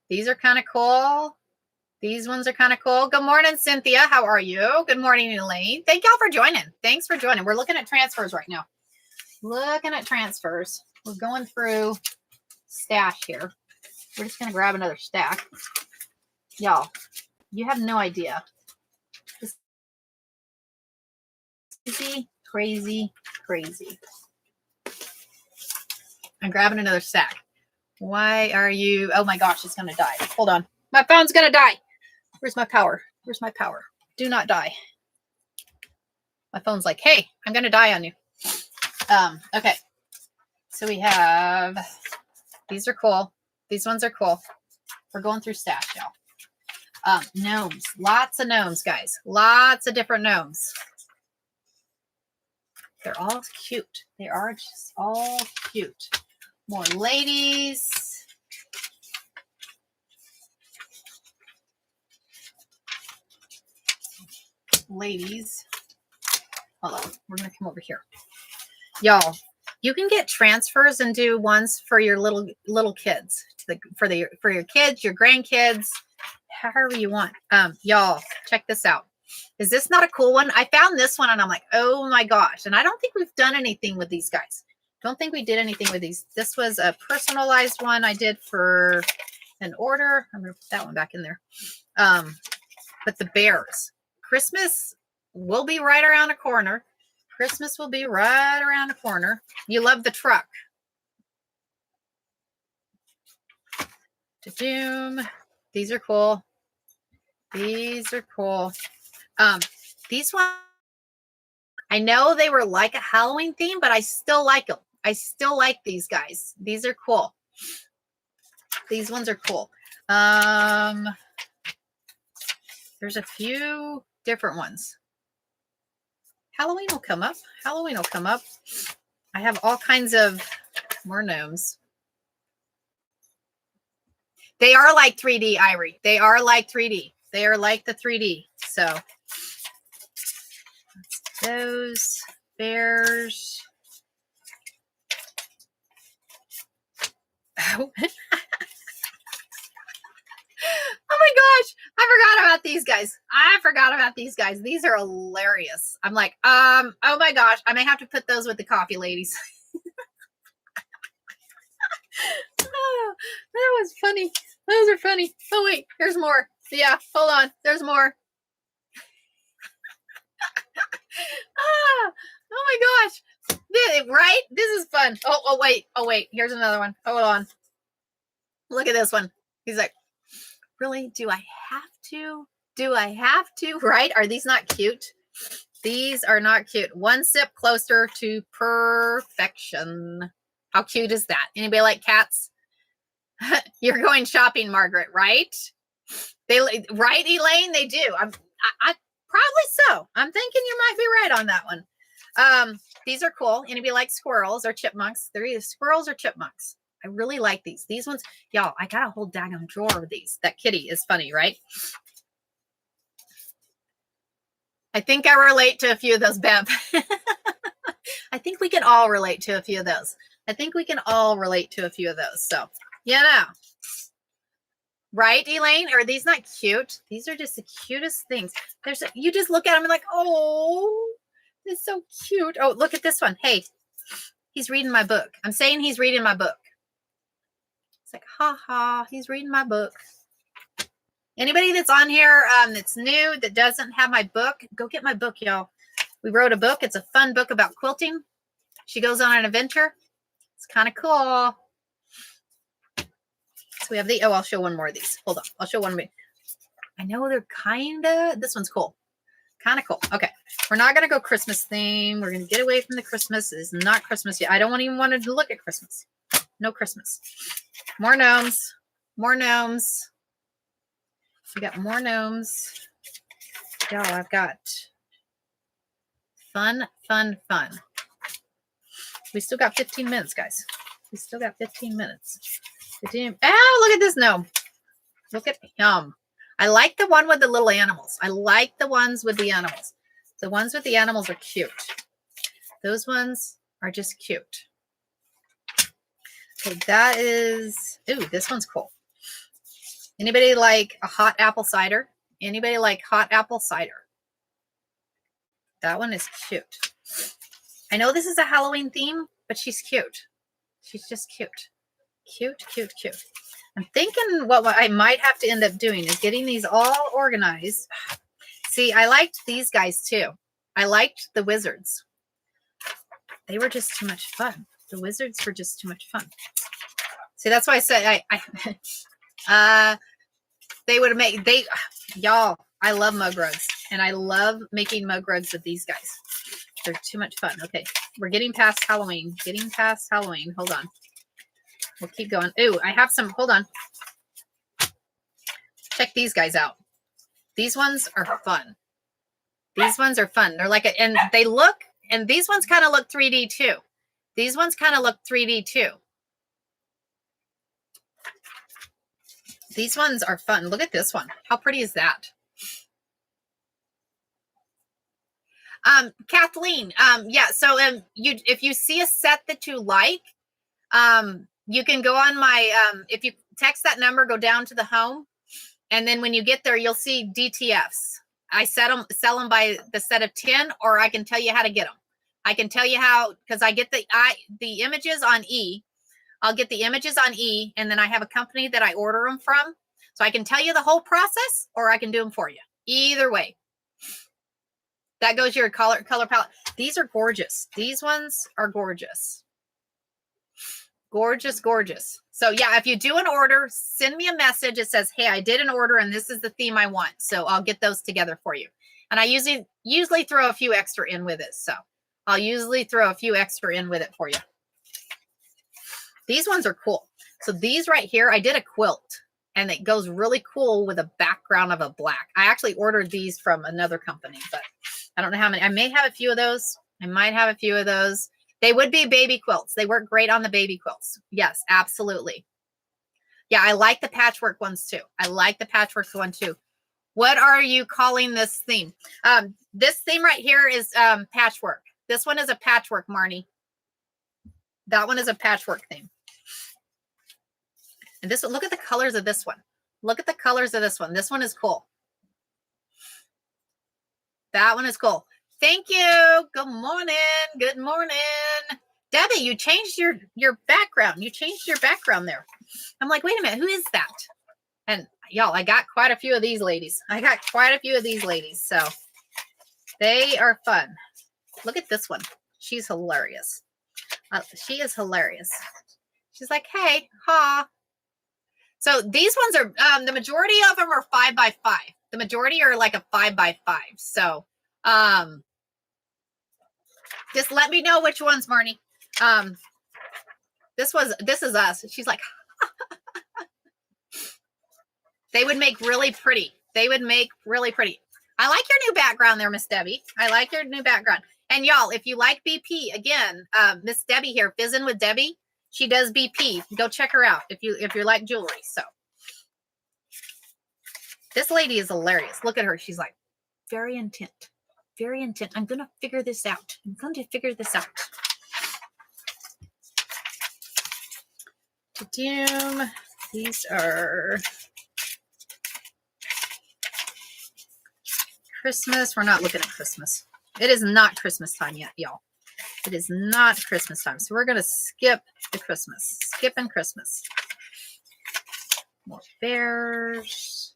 Speaker 1: These are kind of cool. These ones are kind of cool. Good morning, Cynthia. How are you? Good morning, Elaine. Thank y'all for joining. Thanks for joining. We're looking at transfers right now. Looking at transfers. We're going through stash here. We're just going to grab another stack. Y'all, you have no idea. This crazy, crazy, crazy. I'm grabbing another stack. Why are you? Oh my gosh, it's going to die. Hold on. My phone's going to die. Where's my power? Where's my power? Do not die. My phone's like, hey, I'm going to die on you. Okay. So we have, these are cool. These ones are cool. We're going through stash, y'all. Gnomes. Lots of gnomes, guys. Lots of different gnomes. They're all cute. They are just all cute. More ladies. Ladies. Hold on. We're going to come over here. Y'all, you can get transfers and do ones for your little kids. For your kids, your grandkids, however you want. Y'all, check this out. Is this not a cool one? I found this one and I'm like, oh my gosh. And I don't think we've done anything with these guys. Don't think we did anything with these. This was a personalized one I did for an order. I'm going to put that one back in there. But the bears. Christmas will be right around the corner. Christmas will be right around the corner. You love the truck. Ta-doom. These are cool. These are cool. These ones, I know they were like a Halloween theme, but I still like them. I still like these guys. These are cool. These ones are cool. There's a few different ones. Halloween will come up. Halloween will come up. I have all kinds of more gnomes. They are like 3D, Irie. They are like 3D. They are like the 3D. So those bears. Oh. Oh my gosh, I forgot about these guys. I forgot about these guys. These are hilarious. I'm like, oh my gosh, I may have to put those with the coffee ladies. Oh, that was funny. Those are funny. Oh wait, there's more. Yeah, hold on. There's more. Oh my gosh. Right? This is fun. Oh wait. Here's another one. Hold on. Look at this one. He's like, really? Do I have to? Do I have to? Right? Are these not cute?
Speaker 2: These are not cute. One sip closer to perfection. How cute is that? Anybody like cats? You're going shopping, Margaret, right? Right, Elaine? They do. I probably so. I'm thinking you might be right on that one. These are cool. Anybody like squirrels or chipmunks? They're either squirrels or chipmunks. I really like these. These ones, y'all, I got a whole daggone drawer of these. That kitty is funny, right? I think I relate to a few of those, Bev. I think we can all relate to a few of those. I think we can all relate to a few of those. So, you know. Right, Elaine? Are these not cute? These are just the cutest things. You just look at them and like, oh, it's so cute. Oh, look at this one. Hey, he's reading my book. I'm saying he's reading my book. It's like, ha ha, he's reading my book. Anybody that's on here that's new, that doesn't have my book, go get my book, y'all. We wrote a book. It's a fun book about quilting. She goes on an adventure. It's kind of cool. So we have I'll show one more of these. Hold on. I'll show one more. I know they're this one's cool. Kind of cool. Okay. We're not going to go Christmas theme. We're going to get away from the Christmas. It's not Christmas yet. I don't even want to look at Christmas. No Christmas. More gnomes. More gnomes. We got more gnomes. Y'all, I've got fun. We still got 15 minutes, guys. We still got 15 minutes. Oh, look at this gnome. Look at him. I like the one with the little animals. I like the ones with the animals. The ones with the animals are cute. Those ones are just cute. Okay, that is, ooh, this one's cool. Anybody like a hot apple cider? Anybody like hot apple cider? That one is cute. I know this is a Halloween theme, but she's cute. She's just cute. Cute. I'm thinking what I might have to end up doing is getting these all organized. See, I liked these guys too. I liked the wizards. They were just too much fun. The wizards were just too much fun. See, that's why I said they would make y'all. I love mug rugs, and I love making mug rugs of these guys. They're too much fun. Okay, we're getting past Halloween. Hold on. We'll keep going. Ooh, I have some. Hold on. Check these guys out. These ones are fun. They're like and they look, and these ones kind of look 3D too. These ones kind of look 3D too. These ones are fun. Look at this one. How pretty is that? Kathleen, yeah, so if you see a set that you like, you can go on my if you text that number, go down to the home, and then when you get there, you'll see DTFs. I sell them by the set of 10, or I can tell you how to get them. I can tell you how, because I get the images on E. I'll get the images on E, and then I have a company that I order them from. So I can tell you the whole process, or I can do them for you. Either way. That goes your color palette. These are gorgeous. These ones are gorgeous. Gorgeous. So yeah, if you do an order, send me a message. It says, hey, I did an order and this is the theme I want. So I'll get those together for you. And I usually throw a few extra in with it. So I'll usually throw a few extra in with it for you. These ones are cool. So these right here, I did a quilt and it goes really cool with a background of a black. I actually ordered these from another company, but I don't know how many. I may have a few of those. I might have a few of those. They would be baby quilts. They work great on the baby quilts. Yes, absolutely. Yeah, I like the patchwork ones too. What are you calling this theme? This theme right here is patchwork. This one is a patchwork, Marnie. That one is a patchwork theme. And this one, look at the colors of this one. Look at the colors of this one. This one is cool. That one is cool. Thank you. Good morning. Debbie, you changed your background. You changed your background there. I'm like, wait a minute, who is that? And y'all, I got quite a few of these ladies. So they are fun. Look at this one. She's hilarious. She is hilarious. She's like, hey, ha. So these ones are, the majority of them are 5x5. The majority are like a 5x5. So,
Speaker 1: Just let me know which ones, Marnie. This is us. She's like, they would make really pretty. They would make really pretty. I like your new background there, Miss Debbie. I like your new background. And y'all, if you like BP, again, Miss Debbie here, Fizzin' with Debbie. She does BP. Go check her out if you like jewelry. So this lady is hilarious. Look at her. She's like very intent. Very intent. I'm gonna figure this out. I'm going to figure this out. Doom. These are Christmas. We're not looking at Christmas. It is not Christmas time yet, y'all. It is not Christmas time. So we're going to skip the Christmas. Skipping Christmas. More bears.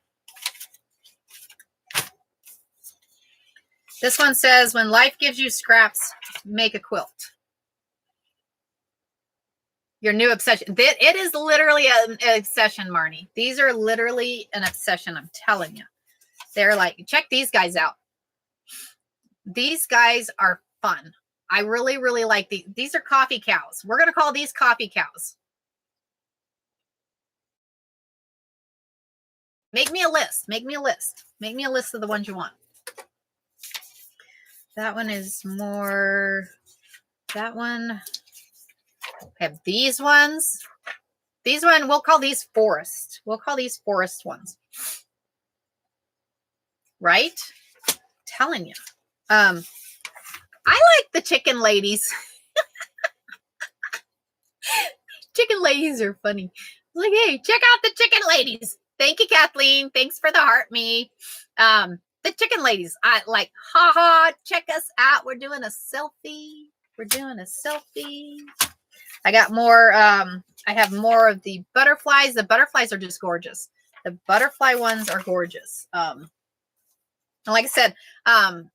Speaker 1: This one says, when life gives you scraps, make a quilt. Your new obsession. It is literally an obsession, Marnie. These are literally an obsession. I'm telling you. They're like, check these guys out. These guys are fun. I really, really like these. These are coffee cows. We're going to call these coffee cows. Make me a list. Make me a list. Make me a list of the ones you want. That one is more. That one. I have these ones. These one, we'll call these forest. We'll call these forest ones. Right? I'm telling you. I like the chicken ladies. Chicken ladies are funny. Like, hey, check out the chicken ladies. Thank you, Kathleen. Thanks for the heart me. The chicken ladies. I like, haha, check us out. We're doing a selfie. We're doing a selfie. I got more. I have more of the butterflies. The butterflies are just gorgeous. The butterfly ones are gorgeous. And like I said,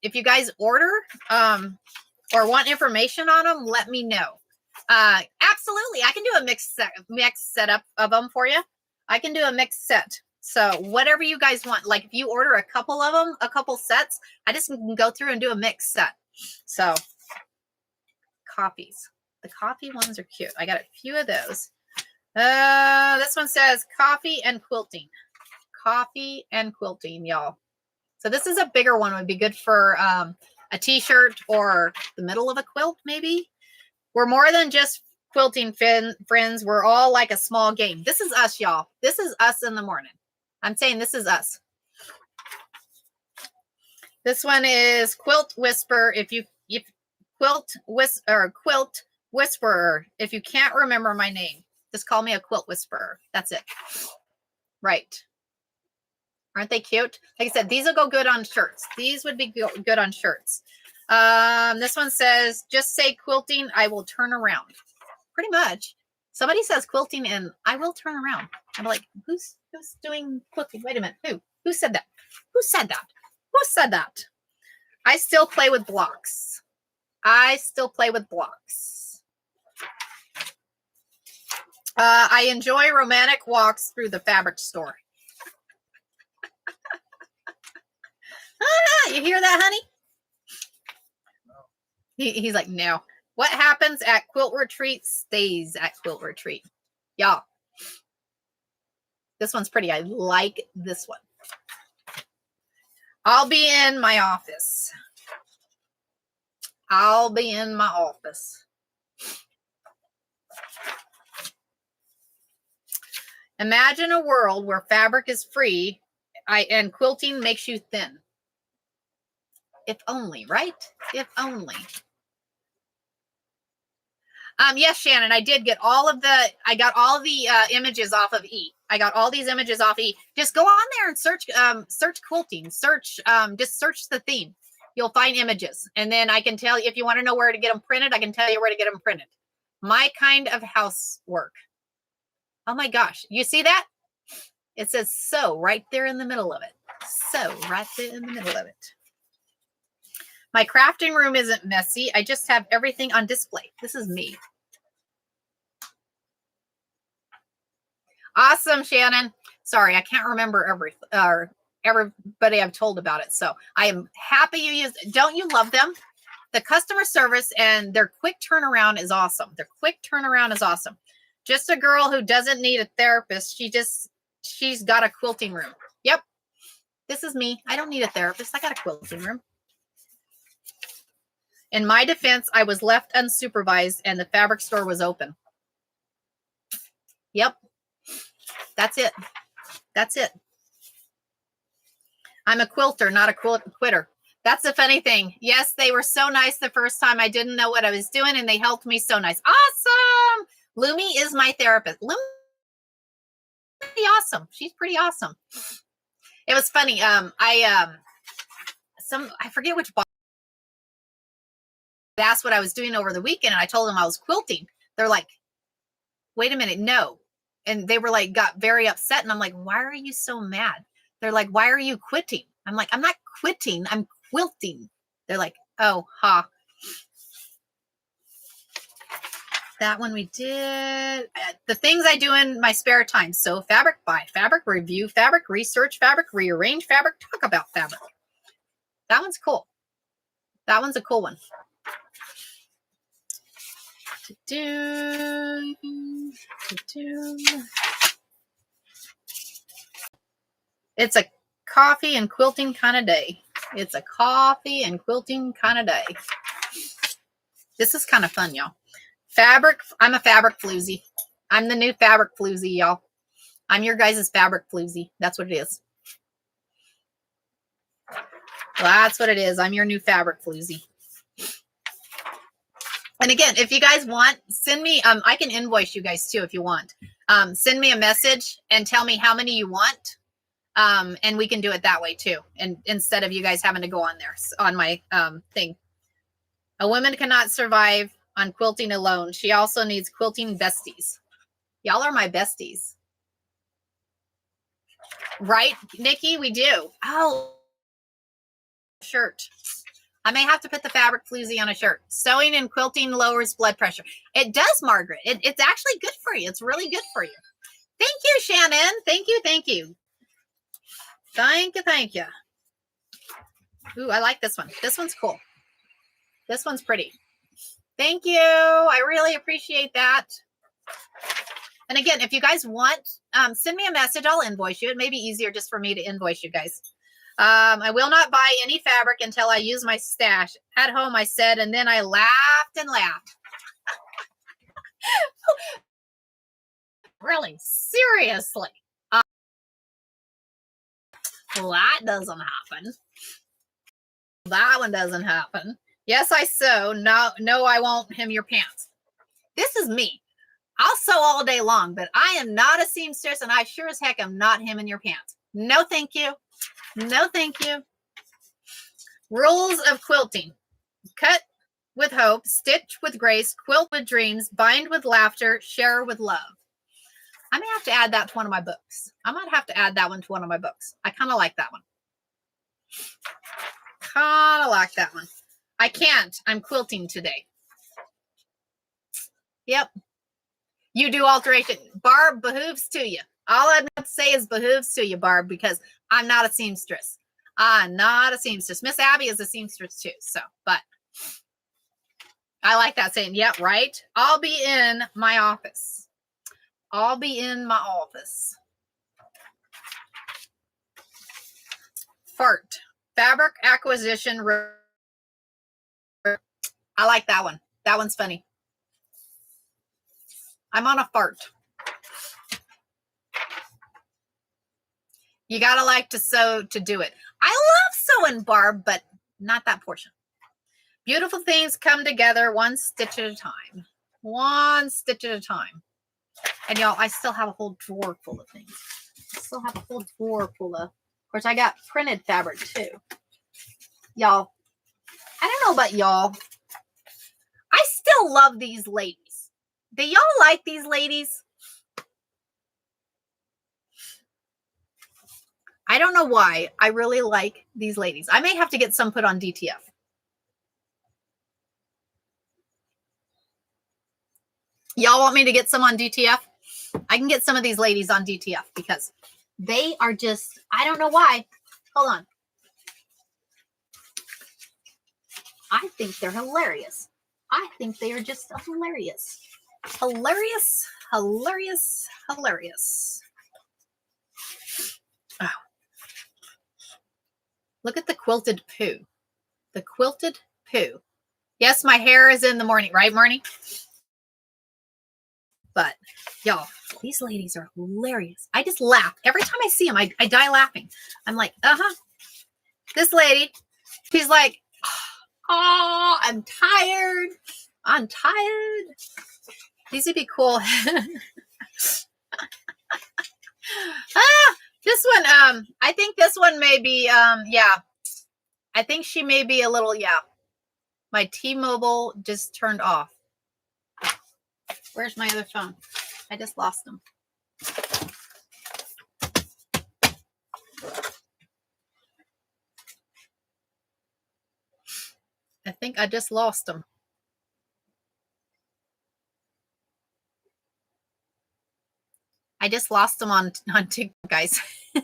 Speaker 1: if you guys order or want information on them, let me know. Absolutely. I can do a mixed setup of them for you. I can do a mixed set. So whatever you guys want, like if you order a couple of them, a couple sets, I just can go through and do a mixed set. So coffees. The coffee ones are cute. I got a few of those. This one says coffee and quilting. Coffee and quilting, y'all. So this is a bigger one. Would be good for a t-shirt or the middle of a quilt, maybe. We're more than just quilting friends. We're all like a small gang. This is us, y'all. This is us in the morning. I'm saying this is us. This one is Quilt Whisper. If Quilt Whisperer. If you can't remember my name, just call me a Quilt Whisperer. That's it. Right. Aren't they cute? Like I said, these will go good on shirts. These would be good on shirts. This one says, just say quilting, I will turn around. Pretty much. Somebody says quilting and I will turn around. I'm like, who's doing quilting? Wait a minute. Who said that? Who said that? Who said that? I still play with blocks. I still play with blocks. I enjoy romantic walks through the fabric store. You hear that, honey? He's like, no. What happens at quilt retreat stays at quilt retreat. Y'all. This one's pretty. I like this one. I'll be in my office. I'll be in my office. Imagine a world where fabric is free and quilting makes you thin. If only, right? If only. Yes, Shannon, I did get I got all the images off of E. I got all these images off E. Just go on there and search quilting. Just search the theme. You'll find images. And then I can tell you, if you want to know where to get them printed, I can tell you where to get them printed. My kind of housework. Oh my gosh. You see that? It says sew right there in the middle of it. Sew right there in the middle of it. My crafting room isn't messy. I just have everything on display. This is me. Awesome, Shannon. Sorry, I can't remember everybody I've told about it. So I am happy you use. Don't you love them?
Speaker 2: the customer service and their quick turnaround is awesome. Their quick turnaround is awesome. Just a girl who doesn't need a therapist. She's got a quilting room. Yep. This is me. I don't need a therapist. I got a quilting room. In my defense, I was left unsupervised and the fabric store was open. Yep. That's it. That's it. I'm a quilter, not a quitter. That's the funny thing. Yes, they were so nice the first time. I didn't know what I was doing and they helped me so nice. Awesome. Lumi is my therapist. Lumi is pretty awesome. She's pretty awesome. It was funny. I forget which boss asked what I was doing over the weekend and I told them I was quilting. They're like, wait a minute, no. And they were like, got very upset. And I'm like, why are you so mad? They're like, why are you quitting? I'm like, I'm not quitting. I'm quilting. They're like, oh, ha. That one we did. The things I do in my spare time. So fabric, buy fabric, review fabric, research fabric, rearrange fabric, talk about fabric. That one's cool. That one's a cool one. It's a coffee and quilting kind of day. It's a coffee and quilting kind of day. This is kind of fun, y'all. Fabric. I'm a fabric floozy. I'm the new fabric floozy, y'all. I'm your guys' fabric floozy. That's what it is. That's what it is. I'm your new fabric floozy. And again, if you guys want, send me, I can invoice you guys too if you want. Send me a message and tell me how many you want. And we can do it that way too. And instead of you guys having to go on there, on my thing. A woman cannot survive on quilting alone. She also needs quilting besties. Y'all are my besties. Right, Nikki? We do. Oh, shirt. I may have to put the fabric floozy on a shirt. Sewing and quilting lowers blood pressure. It does, Margaret. It's actually good for you. It's really good for you. Thank you, Shannon. Thank you. Thank you. Thank you. Thank you. Ooh, I like this one. This one's cool. This one's pretty. Thank you. I really appreciate that. And again, if you guys want, send me a message. I'll invoice you. It may be easier just for me to invoice you guys. I will not buy any fabric until I use my stash. At home, I said, and then I laughed and laughed. Really? Seriously? Well, that doesn't happen. That one doesn't happen. Yes, I sew. No, I won't hem your pants. This is me. I'll sew all day long, but I am not a seamstress, and I sure as heck am not hemming your pants. No, thank you. No, thank you. Rules of quilting. Cut with hope, stitch with grace, quilt with dreams, bind with laughter, share with love. I may have to add that to one of my books. I might have to add that one to one of my books. I kind of like that one. Kind of like that one. I can't. I'm quilting today. Yep. You do alteration. Barb, behooves to you. All I have to say is behooves to you, Barb, because I'm not a seamstress. I'm not a seamstress. Miss Abby is a seamstress too. So, but I like that saying. Yep, right. I'll be in my office. I'll be in my office. Fart. Fabric acquisition. I like that one. That one's funny. I'm on a fart. You gotta like to sew to do it. I love sewing, Barb, but not that portion. Beautiful things come together one stitch at a time. One stitch at a time. And y'all, I still have a whole drawer full of things. I still have a whole drawer full of course, I got printed fabric too. Y'all, I don't know about y'all. I still love these ladies. Do y'all like these ladies? I don't know why. I really like these ladies. I may have to get some put on DTF. Y'all want me to get some on DTF? I can get some of these ladies on DTF because they are just, I don't know why. Hold on.
Speaker 1: I think they're hilarious. I think they are just hilarious. Hilarious, hilarious, hilarious. Oh. Look at the quilted poo. The quilted poo. Yes, my hair is in the morning, right, Marnie? But y'all, these ladies are hilarious. I just laugh. Every time I see them, I die laughing. I'm like, this lady, she's like, oh, I'm tired. I'm tired. These would be cool. This one, I think this one may be, yeah. I think she may be a little, yeah. My T-Mobile just turned off. Where's my other phone? I just lost them. I think I just lost them. I just lost them on TikTok, guys. I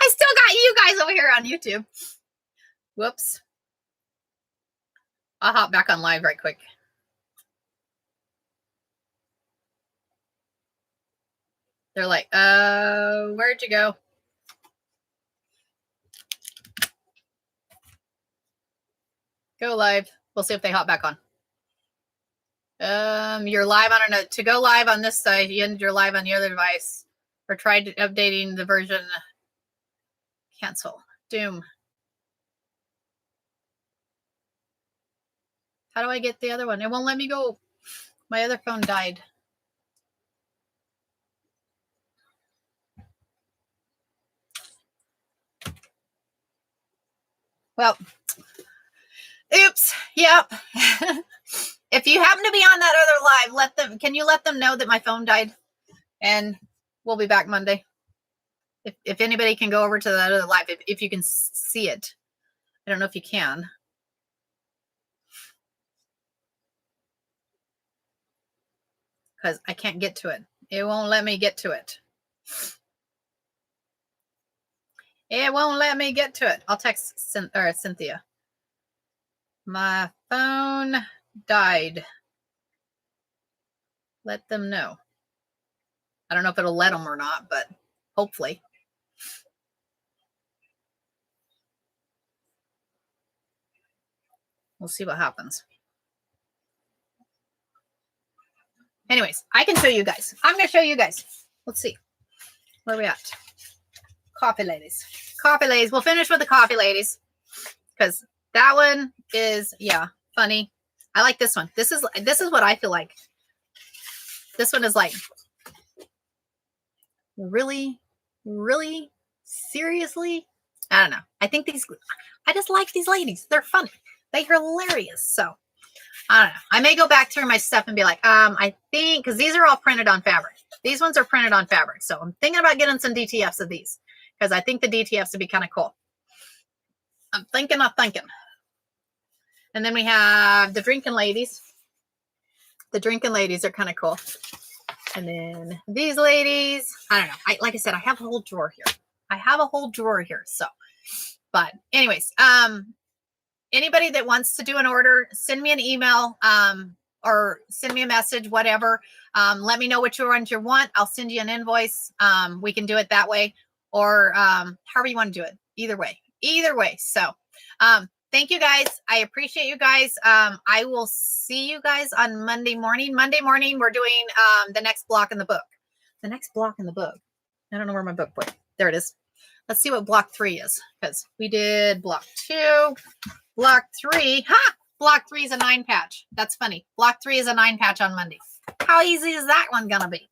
Speaker 1: still got you guys over here on YouTube. Whoops. I'll hop back on live right quick. They're like, where'd you go? Go live. We'll see if they hop back on. You're live on another. To go live on this side, you're live on the other device. Or tried updating the version. Cancel. Doom. How do I get the other one? It won't let me go. My other phone died. Well, oops. Yep. If you happen to be on that other live, can you let them know that my phone died? And we'll be back Monday. If anybody can go over to that other live, if you can see it. I don't know if you can. Because I can't get to it. It won't let me get to it. It won't let me get to it. I'll text Cynthia. My phone died. Let them know. I don't know if it'll let them or not, but hopefully. We'll see what happens. Anyways, I can show you guys. I'm going to show you guys. Let's see. Where are we at? Coffee ladies. Coffee ladies. We'll finish with the coffee ladies. Because that one is, yeah, funny. I like this one. This is what I feel like. This one is like, really, really, seriously? I don't know. I just like these ladies. They're funny. They're hilarious. So, I don't know. I may go back through my stuff and be like, I think, because these are all printed on fabric. These ones are printed on fabric. So, I'm thinking about getting some DTFs of these. Because I think the DTFs would be kind of cool. I'm thinking. And then we have the drinking ladies. The drinking ladies are kind of cool. And then these ladies, I don't know. Like I said, I have a whole drawer here. So, but anyways, anybody that wants to do an order, send me an email, or send me a message, whatever. Let me know which ones you want. I'll send you an invoice. We can do it that way, or however you want to do it. Either way. So, thank you guys. I appreciate you guys. I will see you guys on Monday morning. Monday morning, we're doing the next block in the book. The next block in the book. I don't know where my book went. There it is. Let's see what block 3 is, because we did block 2, block 3. Ha! Block 3 is a 9 patch. That's funny. Block 3 is a 9 patch on Monday. How easy is that one gonna be?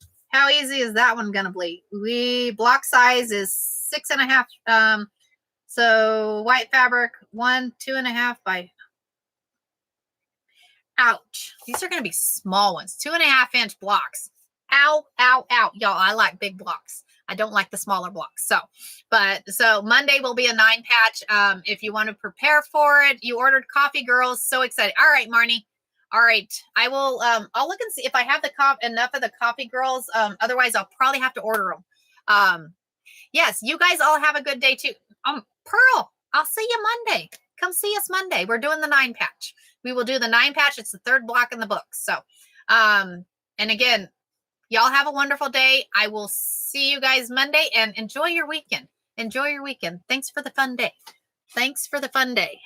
Speaker 1: Block size is 6.5. So white fabric, 2.5 by. Ouch. These are going to be small ones. 2.5-inch blocks. Ow, ow, ow. Y'all, I like big blocks. I don't like the smaller blocks. So Monday will be a 9 patch. If you want to prepare for it, you ordered Coffee Girls. So excited. All right, Marnie. All right. I will, I'll look and see if I have enough of the Coffee Girls. Otherwise I'll probably have to order them. Yes, you guys all have a good day too. Pearl, I'll see you Monday. come see us Monday. We're doing the 9 patch. We will do the 9 patch. It's the 3rd block in the book. So, and again, y'all have a wonderful day. I will see you guys Monday and enjoy your weekend. Enjoy your weekend. Thanks for the fun day. Thanks for the fun day.